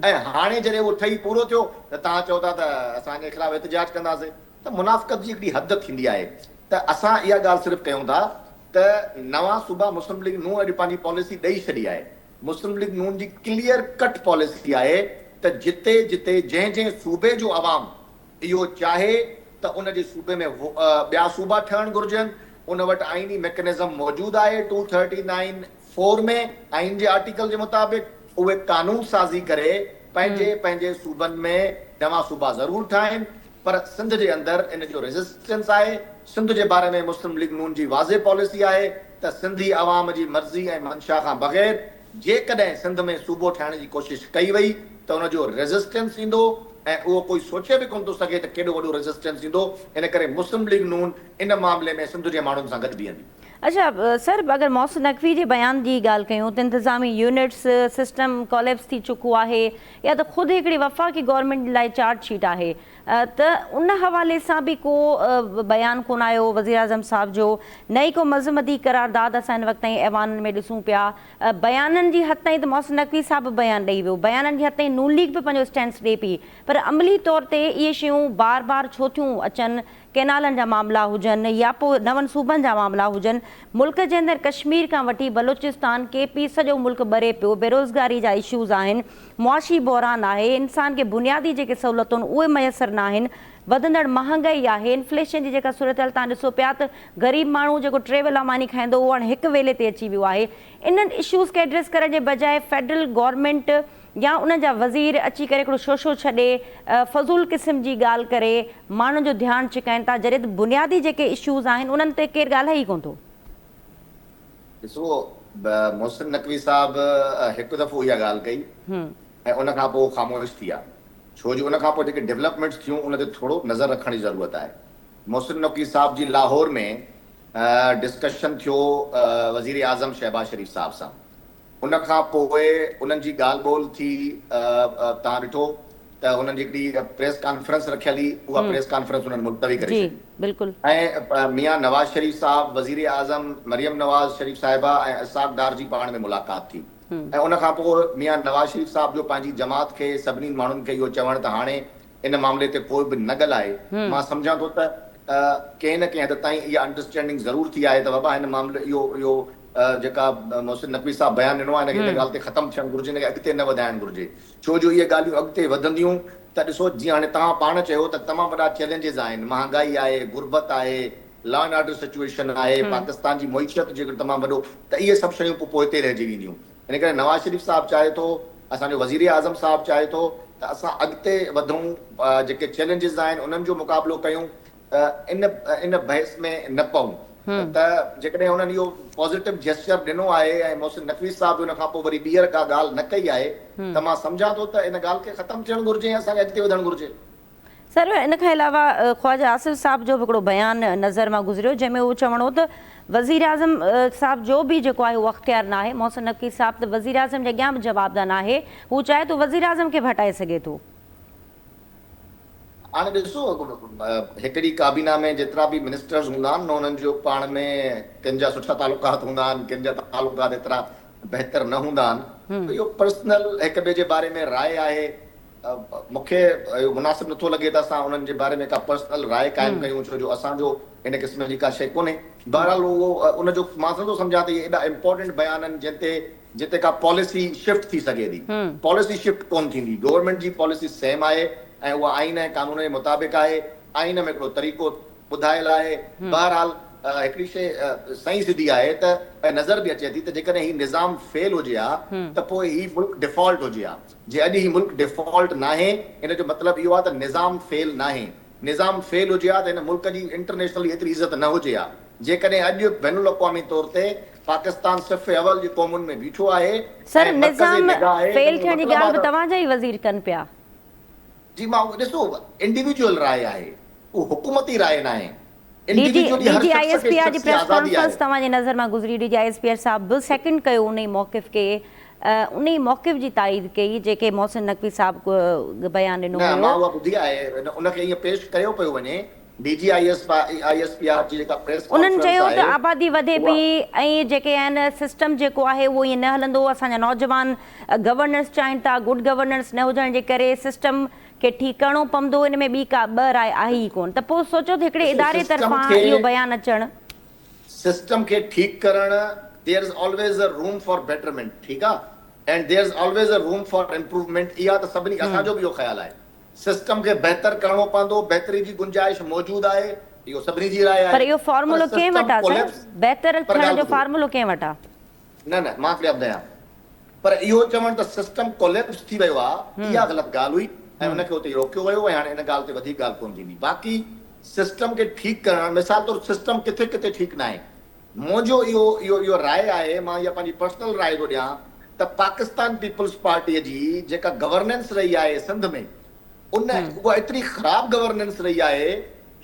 ऐं हाणे जॾहिं उहो ठही पूरो थियो त तव्हां चओ था त असांजे ख़िलाफ़ एहतजाज कंदासीं। त मुनाफ़िक़त जी हिकिड़ी हद थींदी आहे। त असां इहा ॻाल्हि सिर्फ़ु कयूं था त नवां सूबा मुस्लिम लीग नून अॼु पंहिंजी पॉलिसी ॾेई छॾी आहे। मुस्लिम लीग नून जी क्लियर कट पॉलिसी आहे त जिते जिते जंहिं सूबे जो अवाम इहो चाहे त उन जे सूबे में ॿिया सूबा ठहणु घुरिजनि। उन वटि आइनी मैकेनिज़म मौजूदु आहे 239(4) में आइन जे आर्टिकल जे मुताबिक़ उहे कानून साज़ी करे पंहिंजे सूबनि में नवां सूबा ज़रूरु ठाहिनि। पर सिंध जे अंदरि इन जो रेज़िस्टेंस आहे। सिंध जे बारे में मुस्लिम लीग नून जी वाज़े पॉलिसी आहे त सिंधी अवाम जी मर्ज़ी ऐं मंशा खां बग़ैर जेकॾहिं सिंध में सूबो ठाहिण जी कोशिशि कई वई त उनजो रेज़िस्टेंस ईंदो ऐं उहो कोई सोचे बि कोन थो सघे त केॾो वॾो रेज़िस्टेंस ईंदो। इन करे मुस्लिम लीग नून इन मामले में सिंध जे माण्हुनि सां गॾु बीहंदी। अच्छा सर, अगर मोहसिन नक़वी जे बयान की ॻाल्हि कयूं त इंतज़ामी यूनिट्स सिस्टम कोलेप्स थी चुको आहे या तो ख़ुद हिकिड़ी वफ़ाक़ी गवर्नमेंट लाइ चार्जशीट आहे, त उन हवाले सां भी को बयान कोन आयो वज़ीर आज़म साहब जो, नई को मज़मती करारदाद असां हिन वक़्त ताईं ऐवान में ॾिसूं पिया। बयाननि जी हद ताईं त मोहसिन नक़वी साहब बयान ॾेई वियो, बयाननि जी हद ताईं नून लीग भी पंहिंजो स्टैंड ॾे पई, पर अमली तौर ते इहे शयूं बार बार छो थियूं अचनि? कैनालनि जा मामला हुजनि या पोइ नवनि सूबनि जा मामला हुजनि, मुल्क जे अंदरि कश्मीर खां वठी बलूचिस्तान KP सॼो मुल्क ॿरे पियो, बेरोज़गारी जा इशूज़ आहिनि, मुआशी बहरान आहे, इंसान खे बुनियादी जेके सहूलियतूं आहिनि उहे मुयसरु न आहिनि, वधंदड़ महांगाई आहे, इन्फ्लेशन जी जेका सूरत हाल तव्हां ॾिसो पिया त ग़रीब माण्हू जेको टे वेला मानी खाईंदो उहो हाणे हिकु वेले ते अची वियो आहे। इन्हनि इशूज़ खे एड्रेस करण जे बजाए फेडरल गवर्नमेंट या उन जा वज़ीर अची करे हिकिड़ो शोशो छॾे फज़ूल क़िस्म जी ॻाल्हि करे माण्हुनि जो ध्यानु छिकाइनि था, जॾहिं त बुनियादी जेके इशूज़ आहिनि उन्हनि ते केरु ॻाल्हाए ई कोन थो। ॾिसो, मोहसिन नक़वी साहब हिकु दफ़ो इहा ॻाल्हि कई ऐं उन खां पोइ ख़ामोश थी विया, छो जो उन खां पोइ जेके डेवलपमेंट्स थियूं उन ते थोरो नज़र रखण जी ज़रूरत आहे। मोहसिन नक़वी साहब जी लाहौर में डिस्कशन थियो वज़ीर आज़म शहबाज शरीफ़ साहब सां, उन खां पोइ उन्हनि जी ॻाल्हि ॿोल थी। तव्हां ॾिठो त हुननि जी हिकिड़ी प्रेस कॉन्फ्रेंस रखियल हुई, उहा प्रेस कॉन्फ्रेंस उन्हनि मुलतवी करे छॾी। बिल्कुलु। ऐं मियां नवाज़ शरीफ़ साहब, वज़ीर आज़म मरियम नवाज़ शरीफ़ साहिबा ऐं इसाक़ डार जी पाण में मुलाक़ात थी ऐं उन खां पोइ मियां नवाज़ शरीफ़ साहब जो पंहिंजी जमात खे सभिनी माण्हुनि खे इहो चवणु त हाणे इन मामले ते कोई बि न ॻाल्हाए। मां सम्झां थो त कंहिं न कंहिं हद ताईं इहा अंडरस्टैंडिंग ज़रूर थी आहे त बाबा हिन मामले इहो जेका मोहसिन नक़वी साहब बयानु ॾिनो आहे हिन ॻाल्हि ते ख़तमु थियणु घुरिजे, हिनखे अॻिते न वधाइणु घुरिजे, छो जो इहे ॻाल्हियूं अॻिते वधंदियूं त ॾिसो जीअं हाणे तव्हां पाण चयो त तमामु वॾा चैलेंजिस आहिनि, महांगाई आहे, गुरबत आहे, लॉ एंड ऑर्डर सिचुएशन आहे, पाकिस्तान जी मईशत जेको तमामु वॾो, त इहे सभु शयूं पोइ हिते रहिजी वेंदियूं। इन करे नवाज़ शरीफ़ साहब चाहे थो असांजो वज़ीर आज़म साहब चाहे थो त असां अॻिते वधूं, जेके चैलेंजिस आहिनि उन्हनि जो मुक़ाबिलो कयूं, इन बहस में न पऊं। त जेकॾहिं हुननि इहो पॉज़िटिव जेस्चर ॾिनो आहे ऐं मोहसिन नक़वी साहब हुन खां पोइ वरी ॿीहर का ॻाल्हि न कई आहे, त मां सम्झां थो त इन ॻाल्हि खे ख़तमु थियणु घुरिजे ऐं असांखे अॻिते वधणु घुरिजे। सर, इन खां अलावा ख्वाजा आसिफ साहब जो बि हिकिड़ो बयानु नज़र मां गुज़रियो, जंहिंमें उहो चवणो त वज़ीर आज़म साहब जो बि जेको आहे उहो अख़्तियार न आहे। मोहसिन नक़वी साहब त वज़ीर आज़म जे अॻियां बि जवाबदार न आहे, हू चाहे तो वज़ीर आज़म खे बि हटाए सघे थो। हाणे ॾिसो, हिकिड़ी काबीना में जेतिरा बि मिनिस्टर्स हूंदा आहिनि न, उन्हनि जो पाण में किन जा सुठा तालुकात हूंदा आहिनि, किन जा तालुकात एतिरा बहितर न हूंदा आहिनि। इहो पर्सनल हिक ॿिए जे बारे में राय आहे। मूंखे इहो मुनासिब नथो लॻे त असां उन्हनि जे बारे में का पर्सनल राय क़ाइमु कयूं, छो जो असांजो इन क़िस्म जी का शइ कोन्हे। बहरहाल उहो उनजो मां नथो सम्झां त इहे एॾा इम्पोर्टेंट बयान आहिनि जिते का पॉलिसी शिफ्ट थी सघे थी। पॉलिसी शिफ्ट कोन थींदी, गवर्नमेंट जी पॉलिसी सेम आहे ऐं उहा आइन ऐं कानून जे मुताबिक़ आहे। आइन में हिकिड़ो तरीक़ो ॿुधायल आहे। बहरहाल हिकिड़ी शइ सही सिधी आहे त नज़र बि अचे थी त जेकॾहिं हीउ निज़ाम फेल हुजे हा त पोइ हीउ मुल्क डिफॉल्ट हुजे हा। जे अॼु हीउ मुल्क डिफॉल्ट नाहे, इन जो मतिलबु इहो आहे त निज़ाम फेल नाहे। निज़ाम फेल हुजे हा त हिन मुल्क जी इंटरनेशनली एतिरी इज़त न हुजे हा। जेकॾहिं अॼु बैनुल अक़वामी तौर ते पाकिस्तान सिर्फ़ अवल जी क़ौमुनि में बीठो आहे। सर, निज़ाम फेल थियण जी ॻाल्हि बि तव्हांजा ई वज़ीर कनि पिया। जी, मां ॾिसो, इंडिविजुअल राय आहे, उहो हुकूमती राय न आहे। DGISPR जी प्रेस कॉन्फ्रेंस तव्हांजे नज़र मां गुज़री, DGISPR साहब बि सेकेंड कयो उन मौक़िफ़ खे, उन मौक़िफ़ जी ताईद कई जेके मोहसिन नक़वी साहब बयान ॾिनो हुयो। मां उहा ॿुधी आहे, उनखे ईअं पेश कयो पियो वञे। DGISPR जी जेका प्रेस उन्हनि चयो त आबादी वधे पई ऐं जेके आहिनि सिस्टम जेको आहे उहो ईअं न हलंदो। असांजा नौजवान गवर्नेंस चाहिनि था, गुड गवर्नेंस न हुजण जे करे सिस्टम खे ठीकु करिणो पवंदो। इन में ॿी का ॿ राय आहे ई कोन, त पोइ सोचो त हिकिड़े इदारे तरफ़ां इहो बयानु अचणु। सिस्टम खे ठीकु करणु, there is always a room for betterment, ठीकु आहे, and there is always a room for improvement. इहा त सभिनी असांजो बि इहो ख़्यालु आहे। सिस्टम खे बहितर करणो पवंदो, बहितरी जी गुंजाइश मौजूदु आहे, इहो सभिनी जी राय आहे। पर इहो फॉर्मूलो कंहिं वटि आहे सर? बहितर थियण जो फॉर्मूलो कंहिं वटि आहे? न, मां ॿुधायां, पर इहो चवणु त सिस्टम कोलैप्स थी वियो आहे, इहा ग़लति ॻाल्हि हुई ऐं उनखे उते रोकियो वियो ऐं हाणे इन ॻाल्हि ते वधीक ॻाल्हि कोन थींदी। बाक़ी सिस्टम खे ठीकु करणु, मिसाल तौरु सिस्टम किथे किथे ठीकु न आहे। मुंहिंजो इहो राय आहे, मां इहा पंहिंजी पर्सनल राय थो ॾियां त पाकिस्तान पीपल्स पार्टीअ जी जेका गवर्नेंस रही आहे सिंध में, उहा एतिरी ख़राब गवर्नेंस रही आहे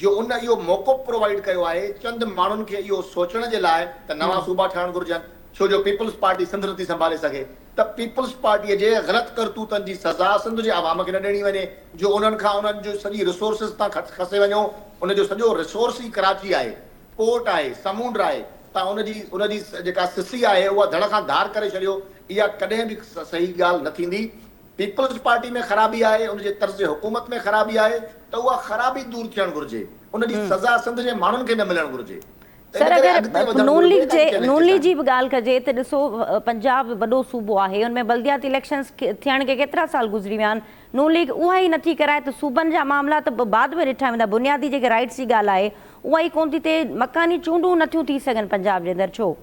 जो उन इहो मौक़ो प्रोवाइड कयो आहे चंद माण्हुनि खे इहो सोचण जे लाइ त नवां सूबा ठहणु घुरिजनि, छो जो पीपल्स पार्टी सिंध नथी संभाले सघे। त पीपल्स पार्टीअ जे ग़लति करतूतनि जी सज़ा सिंध जे आवाम खे न ॾियणी वञे, जो उन्हनि खां उन्हनि जो सॼी रिसोर्सिस तां खसे वञो। उनजो सॼो रिसोर्स ई कराची आहे, पोर्ट आहे, समुंड आहे, तव्हां उनजी जेका सिसी आहे उहा धड़ खां धार करे छॾियो। इहा कॾहिं बि सही ॻाल्हि न थींदी। पीपल्स पार्टी में ख़राबी आहे, उनजे तर्ज़ हुकूमत में ख़राबी आहे, त उहा ख़राबी दूर थियणु घुरिजे, उनजी सज़ा सिंध जे माण्हुनि खे न मिलणु घुरिजे। सर, अगरि नून लीग जी बि ॻाल्हि कजे त ॾिसो, पंजाब वॾो सूबो आहे, हुन में बल्दियाती इलेक्शन्स थियण खे केतिरा साल गुज़री विया आहिनि। नून लीग उहा ई नथी कराए त सूबनि जा मामला त बाद में ॾिठा वेंदा। बुनियादी जेके राइट्स जी ॻाल्हि आहे उहा ई कोन थी थिए। मकानी चूंडूं नथियूं थी सघनि पंजाब जे अंदरि, छो?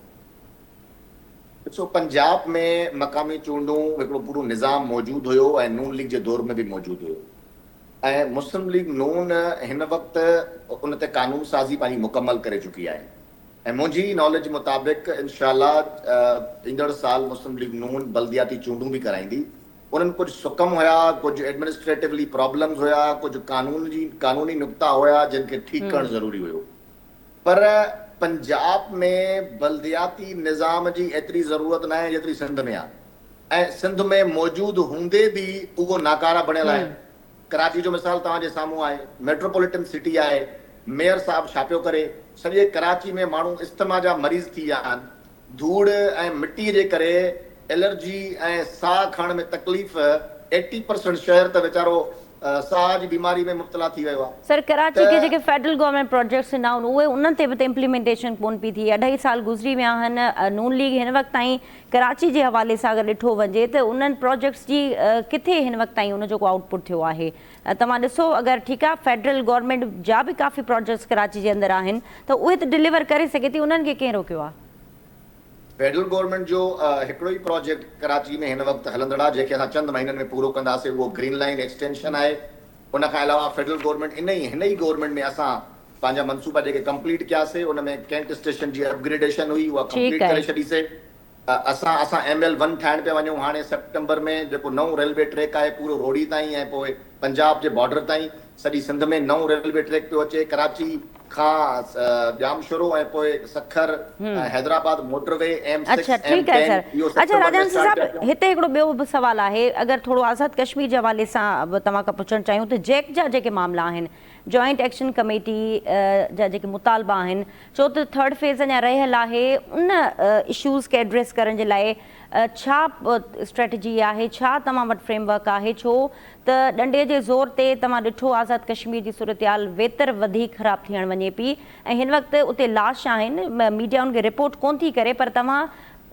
ॾिसो, पंजाब में मक़ामी चूंडूं हिकिड़ो पूरो निज़ाम मौजूदु हुयो ऐं नून लीग जे दौर में बि मौजूदु हुयो ऐं मुस्लिम लीग नून हिन वक़्तु उन ते कानून साज़ी पंहिंजी मुकमल करे चुकी आहे ऐं मुंहिंजी नॉलेज मुताबिक़ इंशाअल्लाह ईंदड़ साल मुस्लिम लीग नून बल्दियाती चूंडूं बि कराईंदी। उन्हनि कुझु सुकम हुया, कुझु एडमिनिस्ट्रेटिवली प्रॉब्लम्स हुया, कुझु कानूनी नुक़्ता हुया जिन खे ठीकु करणु ज़रूरी हुयो। पर पंजाब में बल्दियाती निज़ाम जी एतिरी ज़रूरत न आहे जेतिरी सिंध में आहे ऐं सिंध में मौजूदु हूंदे बि उहो नाकारा बणियल आहे। कराची जो मिसाल तव्हांजे साम्हूं आहे, मेट्रोपॉलिटन सिटी आहे, मेयर साहब छा पियो करे, सॼे कराची में माण्हू इस्थमा जा मरीज़ थी विया आहिनि। धूड़ ऐं मिटीअ जे करे एलर्जी ऐं साह खणण में तकलीफ़, 80% शहर त वीचारो साह जी बीमारी में मुब्तला थी वियो आहे। सर, कराची के जेके फेडरल गवर्नमेंट प्रोजेक्ट्स इन आहिनि उहे उन्हनि ते बि त इम्प्लीमेंटेशन कोन पई थिए। 2.5 साल गुज़री विया आहिनि। नून लीग हिन वक़्त ताईं कराची जे हवाले सां अगरि ॾिठो वञे त उन्हनि प्रोजेक्ट्स जी किथे हिन वक़्त ताईं उनजो को आउटपुट थियो आहे? तव्हां ॾिसो, अगरि ठीकु आहे फेडरल गवर्नमेंट जा बि काफ़ी प्रोजेक्ट्स कराची जे अंदरि आहिनि त उहे त डिलीवर करे सघे थी, उन्हनि खे कंहिं रोकियो आहे? फेडरल गवर्नमेंट जो हिकिड़ो ई प्रोजेक्ट कराची में हिन वक़्तु हलंदड़ आहे, जेके असां चंद महीननि में पूरो कंदासीं, उहो ग्रीन लाइन एक्सटेंशन आहे। उन खां अलावा फेडरल गवर्नमेंट हिन ई गवर्नमेंट में असां पंहिंजा मनसूबा जेके कंप्लीट कयासीं, उन में कैंट स्टेशन जी अपग्रेडेशन हुई, उहा कंप्लीट करे छॾीसीं। असां ML1 ठाहिण पिया वञूं हाणे सेप्टेंबर में, जेको नओं रेलवे ट्रैक आहे पूरो रोड़ी ताईं ऐं पोइ पंजाब जे बॉर्डर ताईं सॼी सिंध में नओं रेलवे ट्रैक पियो अचे। कराची खां जामशोरो ऐं पोइ सखर हैदराबाद मोटरवे M6 अच्छा ठीक है सर। अच्छा राजन साहब, हिते हिकिड़ो ॿियो बि सवाल आहे, अगरि थोरो आज़ाद कश्मीर जे हवाले सां तव्हां खां पुछणु चाहियूं त जैक जा जेके मामला आहिनि, जॉइंट एक्शन कमेटी जा जेके मुतालबा आहिनि, छो त थर्ड फेज़ अञा रहियल आहे, उन इशूज़ खे एड्रेस करण जे लाइ छा स्ट्रेटजी आहे, छा तव्हां वटि फ्रेमवर्क आहे? छो त डंडे जे ज़ोर ते तव्हां ॾिठो आज़ाद कश्मीर जी सूरतहाल वेतर वधीक ख़राब थियण वञे पई ऐं हिन वक़्तु उते लाश आहिनि, मीडिया उनखे रिपोर्ट कोन थी करे, पर तव्हां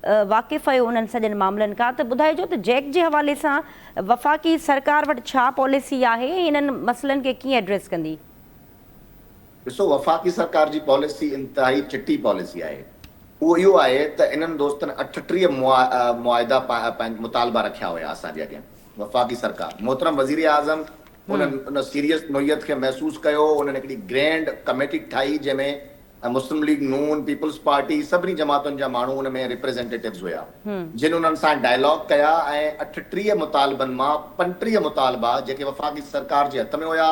वाक़िफ़ आहियो उन्हनि सॼनि मामलनि खां, त ॿुधाइजो त जैक जे हवाले सां वफ़ाक़ी सरकार वटि छा पॉलिसी आहे, इन्हनि मसइलनि खे कीअं एड्रेस कंदी? ॾिसो, वफ़ाक़ी सरकार जी पॉलिसी इंतिहाई चिटी पॉलिसी आहे। उहो इहो आहे त इन्हनि दोस्तनि 38 मुआइदा मुतालबा रखिया हुया असांजे अॻियां। वफ़ाक़ी सरकार, मोहतरम वज़ीर आज़म उन सीरियस नोयत खे महसूसु कयो, उन्हनि हिकिड़ी ग्रैंड कमेटी ठाही जंहिंमें मुस्लिम लीग नून, पीपल्स पार्टी, सभिनी जमातुनि जा माण्हू उन में रिप्रेज़ेंटेटिव्स हुया, जिन उन्हनि सां डायलॉग कया ऐं 38 मुतालबनि मां 35 मुतालबा जेके वफ़ाक़ी सरकार जे हथ में हुया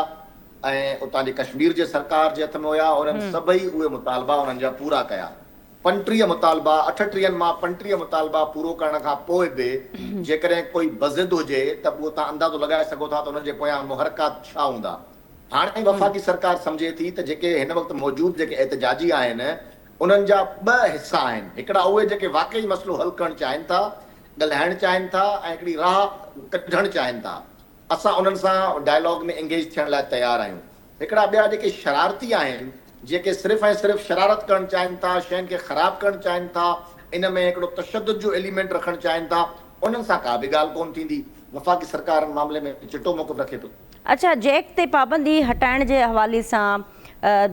ऐं उतां जे कश्मीर जे सरकार जे हथ में हुया, उन्हनि सभई उहे मुतालबा उन्हनि जा पूरा कया। 35 मुतालबा, 38 मां 35 मुतालबा पूरो करण खां पोइ बि जेकॾहिं कोई बज़िद हुजे त उहो तव्हां अंदाज़ो लॻाए सघो था त उन्हनि जे पोयां मुहरकात छा हूंदा। हाणे वफ़ाक़ी सरकार सम्झे थी त जेके हिन वक़्तु मौजूदु जेके एहतजाजी आहिनि, उन्हनि जा 2 हिसा आहिनि। हिकिड़ा उहे जेके वाक़ई मसइलो हल करणु चाहिनि था, ॻाल्हाइणु चाहिनि था ऐं हिकिड़ी राह कढणु चाहिनि था। असां उन्हनि सां डायलॉग में एंगेज थियण लाइ तयारु आहियूं। हिकिड़ा ॿिया जेके शरारती आहिनि, जेके सिर्फ़ु ऐं सिर्फ़ु शरारत करणु चाहिनि था, शयुनि खे ख़राबु करणु चाहिनि था, इन में हिकिड़ो तशद्दुद जो एलिमेंट रखणु चाहिनि था, उन्हनि सां का बि ॻाल्हि कोन थींदी। वफ़ाक़ी सरकार मामले में चिटो मौक़िफ़ रखे थो। अच्छा, जैक ते पाबंदी हटाइण जे हवाले सां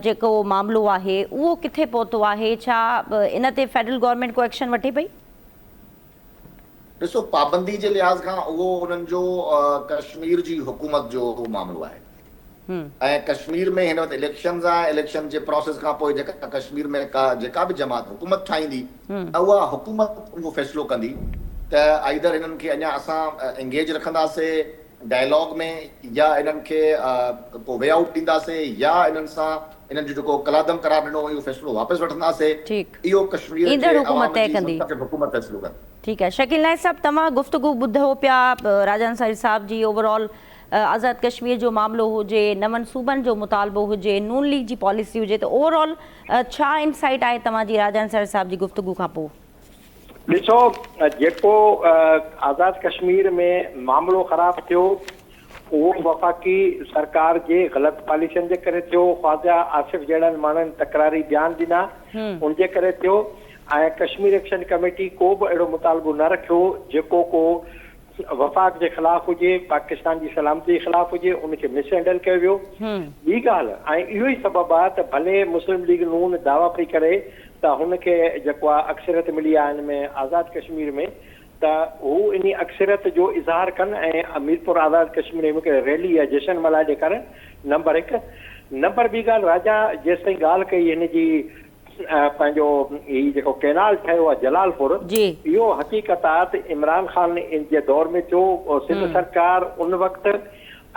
जेको मामिलो आहे उहो किथे पहुतो आहे? छा इन ते फेडरल गवर्नमेंट को एक्शन वठे पई? ॾिसो, पाबंदी जे लिहाज़ खां उहो उन्हनि जो कश्मीर जी हुकूमत जो मामिलो आहे ऐं कश्मीर में हिन वक़्तु इलेक्शन्स आहे। इलेक्शन जे प्रोसेस खां पोइ जेका कश्मीर में जेका बि जमात हुकूमत ठाहींदी, उहा हुकूमत उहो फ़ैसिलो कंदी त आइदर हिननि खे अञा असां एंगेज रखंदासीं डायलॉग में, या इन्हनि खे को वे आउट ॾींदासीं, या इन्हनि सां इन्हनि जो जेको कलादम करार ॾिनो इहो फ़ैसिलो वापसि वठंदासीं। इहो कश्मीर ईंदड़ हुकूमत तय कंदी। हुकूमत फ़ैसिलो कंदी। ठीकु आहे। शकील नाइक साहब, तव्हां गुफ़्तगू ॿुधो पिया राजन साहिब साहब जी। ओवरऑल आज़ाद कश्मीर जो मामिलो हुजे, नवनि सूबनि जो मुतालबो हुजे, नून लीग जी पॉलिसी हुजे, त ओवरऑल छा इनसाइट आहे तव्हांजी राजन साहिब जी गुफ़्तगू खां पोइ? ॾिसो, जेको आज़ाद कश्मीर में मामिलो ख़राब थियो उहो वफ़ाक़ी सरकार जे ग़लति पॉलिसियुनि जे करे थियो। ख्वाजा आसिफ जहिड़नि माण्हुनि तकरारी बयान ॾिना, उनजे करे थियो। ऐं कश्मीर एक्शन कमेटी को बि अहिड़ो मुतालबो न रखियो जेको को वफ़ाक़ जे ख़िलाफ़ हुजे, पाकिस्तान जी सलामती जे ख़िलाफ़ हुजे, उनखे मिसहैंडल कयो वियो। ॿी ॻाल्हि, ऐं इहो ई सबबु आहे त भले मुस्लिम लीग नून दावा पई करे त हुनखे जेको आहे अक्सरियत मिली आहे हिन में आज़ाद कश्मीर में, त हू इन अक्सरियत जो इज़हार कनि ऐं अमीरपुर आज़ाद कश्मीर में हिकु रैली या जशन मल्हाए ॾेखारनि। नंबर 1। नंबर ॿी ॻाल्हि, राजा जेसि ताईं ॻाल्हि कई हिन जी पंहिंजो हीउ जेको कैनाल ठहियो आहे जलालपुर, इहो हक़ीक़त आहे त इमरान ख़ान इन जे दौर में थियो, सिंध सरकार उन वक़्तु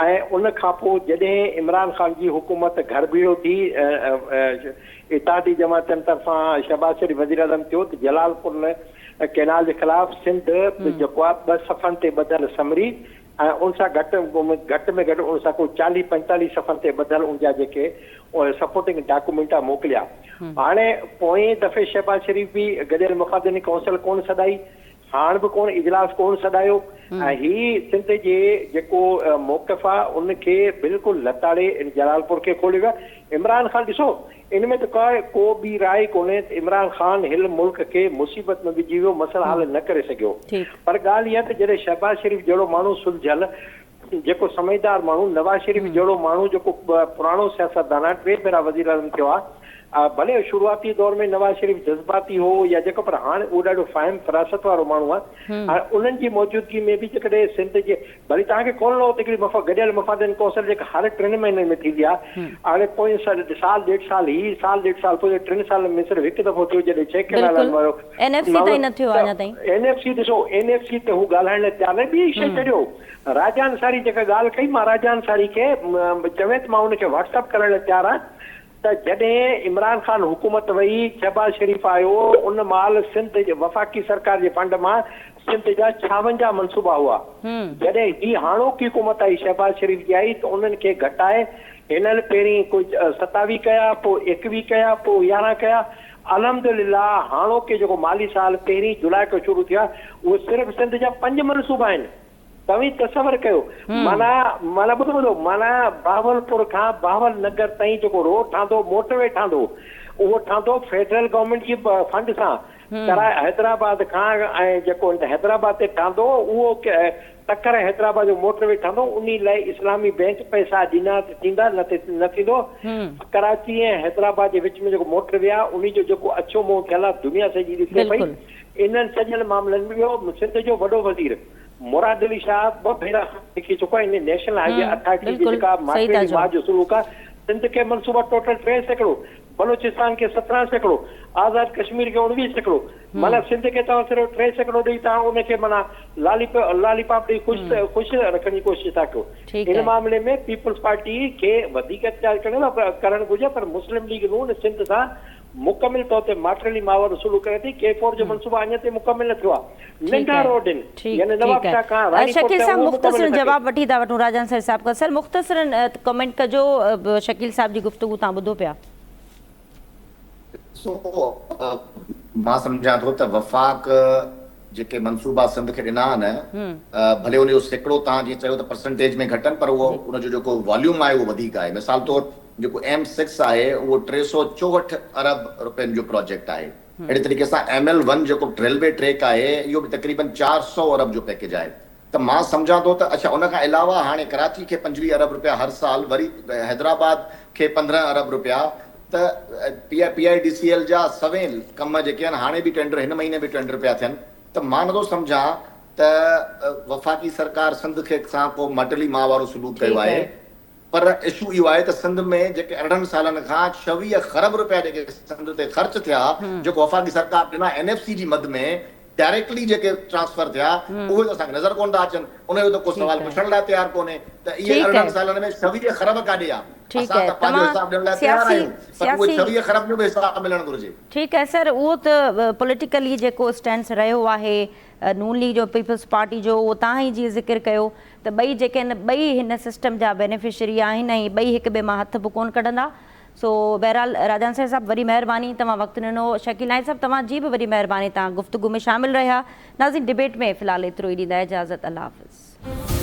ऐं उन खां पोइ जॾहिं इमरान ख़ान जी हुकूमत घरबीड़ो थी, इत्तेहादी जमातनि तरफ़ां शहबाज शरीफ वज़ीर आज़म थियो, त जलालपुर कैनाल जे ख़िलाफ़ सिंध जेको आहे 2 सफ़नि ते ॿधल समरी ऐं उन सां घटि में घटि उन सां कोई 40-45 सफ़नि ते ॿधल उनजा जेके सपोर्टिंग डॉक्यूमेंट मोकिलिया। हाणे पोएं दफ़े शहबाज शरीफ बि गॾियल मुखादिनी काउंसिल कोन सॾाई, हाणे बि कोन इजलास कोन सॾायो ऐं हीअ सिंध जे जेको मौक़िफ़ आहे उनखे बिल्कुलु लताड़े जलालपुर खे खोलियो वियो। इमरान ख़ान ॾिसो, इन में त को ॿी राय कोन्हे त इमरान ख़ान हिल मुल्क खे मुसीबत में विझी वियो, मसइला हल न करे सघियो। पर ॻाल्हि इहा त जॾहिं शहबाज शरीफ जहिड़ो माण्हू सुलझल, जेको समझदार माण्हू, नवाज़ शरीफ जहिड़ो माण्हू जेको पुराणो सियासतदान आहे, 2 भेरा वज़ीर आज़म थियो आहे, भले शुरूआती दौर में नवाज शरीफ़ जज़्बाती हो या जेको, पर हाणे उहो ॾाढो फ़ाहिम फ़रासत वारो माण्हू आहे। हाणे उन्हनि जी मौजूदगी में बि जेकॾहिं सिंध जे भली तव्हांखे कोन लो हिकिड़ी गॾियल मफ़ादनि कौंसल जेका हर 3 महीननि में थींदी आहे। हाणे पोइ साल 1.5 साल ही साल 1.5 साल पोइ 3 साल में सिर्फ़ु हिकु दफ़ो थियो जॾहिं चेक वारो NFC ताईं न थियो अञा ताईं। NFC ॾिसो, NFC ते हू ॻाल्हाइण लाइ तयारु आहे। ॿी शइ छॾियो, राजा अंसारी जेका ॻाल्हि कई, मां राजा अंसारी खे चवे त मां हुनखे व्हाट्सअप करण लाइ तयारु आहियां त जॾहिं इमरान ख़ान हुकूमत वई, शहबाज़ शरीफ़ आयो, उन महिल सिंध जे वफ़ाक़ी सरकार जे फंड मां सिंध जा 56 मनसूबा हुआ। जॾहिं ही हाणोकी हुकूमत आई, शहबाज़ शरीफ़ जी आई, त उन्हनि खे घटाए हिननि पहिरीं कोई 27 कया, पोइ 21 कया, पोइ 11 कया। अल्हम्दुलिल्लाह हाणोके जेको माली साल 1 जुलाई खां शुरू थिया, उहे सिर्फ़ु सिंध जा 5 मनसूबा आहिनि। तव्हीं तसवर कयो, माना ॿुधो, माना बहावलपुर खां बहावल नगर ताईं जेको रोड ठहंदो, मोटरवे ठहंदो, उहो ठहंदो फेडरल गवर्नमेंट जी फंड सां। हैदराबाद खां ऐं जेको हैदराबाद ते ठहंदो, उहो तकर हैदराबाद जो मोटरवे ठहंदो, उन लाइ इस्लामी बैंक पैसा ॾींदा थींदा, न थींदो। कराची ऐं हैदराबाद जे विच में जेको मोटरवे आहे, उन जो जेको अछो मुंहुं थियल आहे, दुनिया सॼी ॾिसे पई। इन्हनि सॼनि मामलनि में ॿियो सिंध जो वॾो वज़ीर मुराद अली शाह 2 भेरा लिखी चुको आहे। इन नेशनल हाईवे अथॉरिटी जी जेका मां जो सुलूक आहे, सिंध के मनसूबा टोटल 3 सैकड़ो, बलोचिस्तान के 17 सैकड़ो, आज़ाद कश्मीर के 19 सैकड़ो, माना सिंध के तव्हां सिर्फ़ु 3 सैकड़ो ॾेई तव्हां उनखे माना लालीपाप ॾेई ख़ुशि रखण जी कोशिशि था कयो। इन मामले में पीपल्स पार्टी खे वधीक एहतियात करणु घुरिजे, पर मुस्लिम लीग नून सिंध सां मुकमिल तौर ते माटरली मावर वसूल करे थी। K4 जो मनसूबा अञा ताईं मुकमिल न थियो आहे। नंढा रोड आहिनि, यानी नवाब शाह खां शकील साहब मुख़्तसर जवाब वठी था वठूं राजा अंसारी साहब खां। सर मुख़्तसरन कमेंट कजो, शकील साहब जी गुफ्तगू तव्हां ॿुधो पिया। मां सम्झां थो त वफ़ाक़ जेके मनसूबा सिंध खे ॾिना आहिनि, भले उनजो सैकड़ो तव्हां जीअं चयो त परसेंटेज में घटनि, पर उहो उनजो जेको वॉल्यूम आहे उहो वधीक आहे। मिसाल तौरु जेको M6 आहे उहो 364 अरब रुपयनि जो प्रोजेक्ट आहे। अहिड़े तरीक़े सां ML1 जेको रेलवे ट्रैक आहे, इहो बि तक़रीबन 400 अरब जो पैकेज आहे। त मां सम्झां थो त अच्छा, उन खां अलावा हाणे कराची खे 25 अरब रुपया हर साल, वरी हैदराबाद खे 15 अरब रुपया, त PIDCL जा सवेल कम जेके आहिनि हाणे बि टेंडर, हिन महीने बि टेंडर पिया थियनि। त मां नथो सम्झां त वफ़ाक़ी सरकार सिंध खे सां को मटली मां वारो सलूक कयो आहे, पर इशू इहो आहे त सिंध में जेके 18 सालनि खां 26 खरब रुपया जेके सिंध ते ख़र्च थिया, जेको वफ़ाक़ी सरकार ॾिना NFC जी मद में डायरेक्टली जेके ट्रांसफर थिया, उहे त असांखे नज़र कोन था अचनि। उनजो त को सवाल पुछण लाइ तयारु कोन्हे त इहे 18 सालनि में 26 खरब काॾे आहे। असां त पंहिंजो हिसाब ॾियण लाइ तयारु आहियूं, पर उहे 26 खरब जो बि हिसाब मिलणु घुरिजे। ठीकु आहे सर, उहो त पॉलिटिकली जेको स्टैंड रहियो आहे नून लीग जो, पीपल्स पार्टी जो, उहो तव्हां ई जीअं ज़िक्र कयो त ॿई जेके आहिनि, ॿई हिन सिस्टम जा बेनिफिशरी आहिनि ऐं ॿई हिक ॿिए मां हथ बि कोन कढंदा। सो बहरहाल राजा अंसारी साहब वरी महिरबानी, तव्हां वक़्तु ॾिनो। शकील नाइक साहब तव्हांजी बि वरी महिरबानी, तव्हां गुफ़्तगू में शामिल रहिया। नाज़रीन डिबेट में फ़िलहाल एतिरो ई ॾींदा इजाज़त। अल्लाह हाफ़िज़।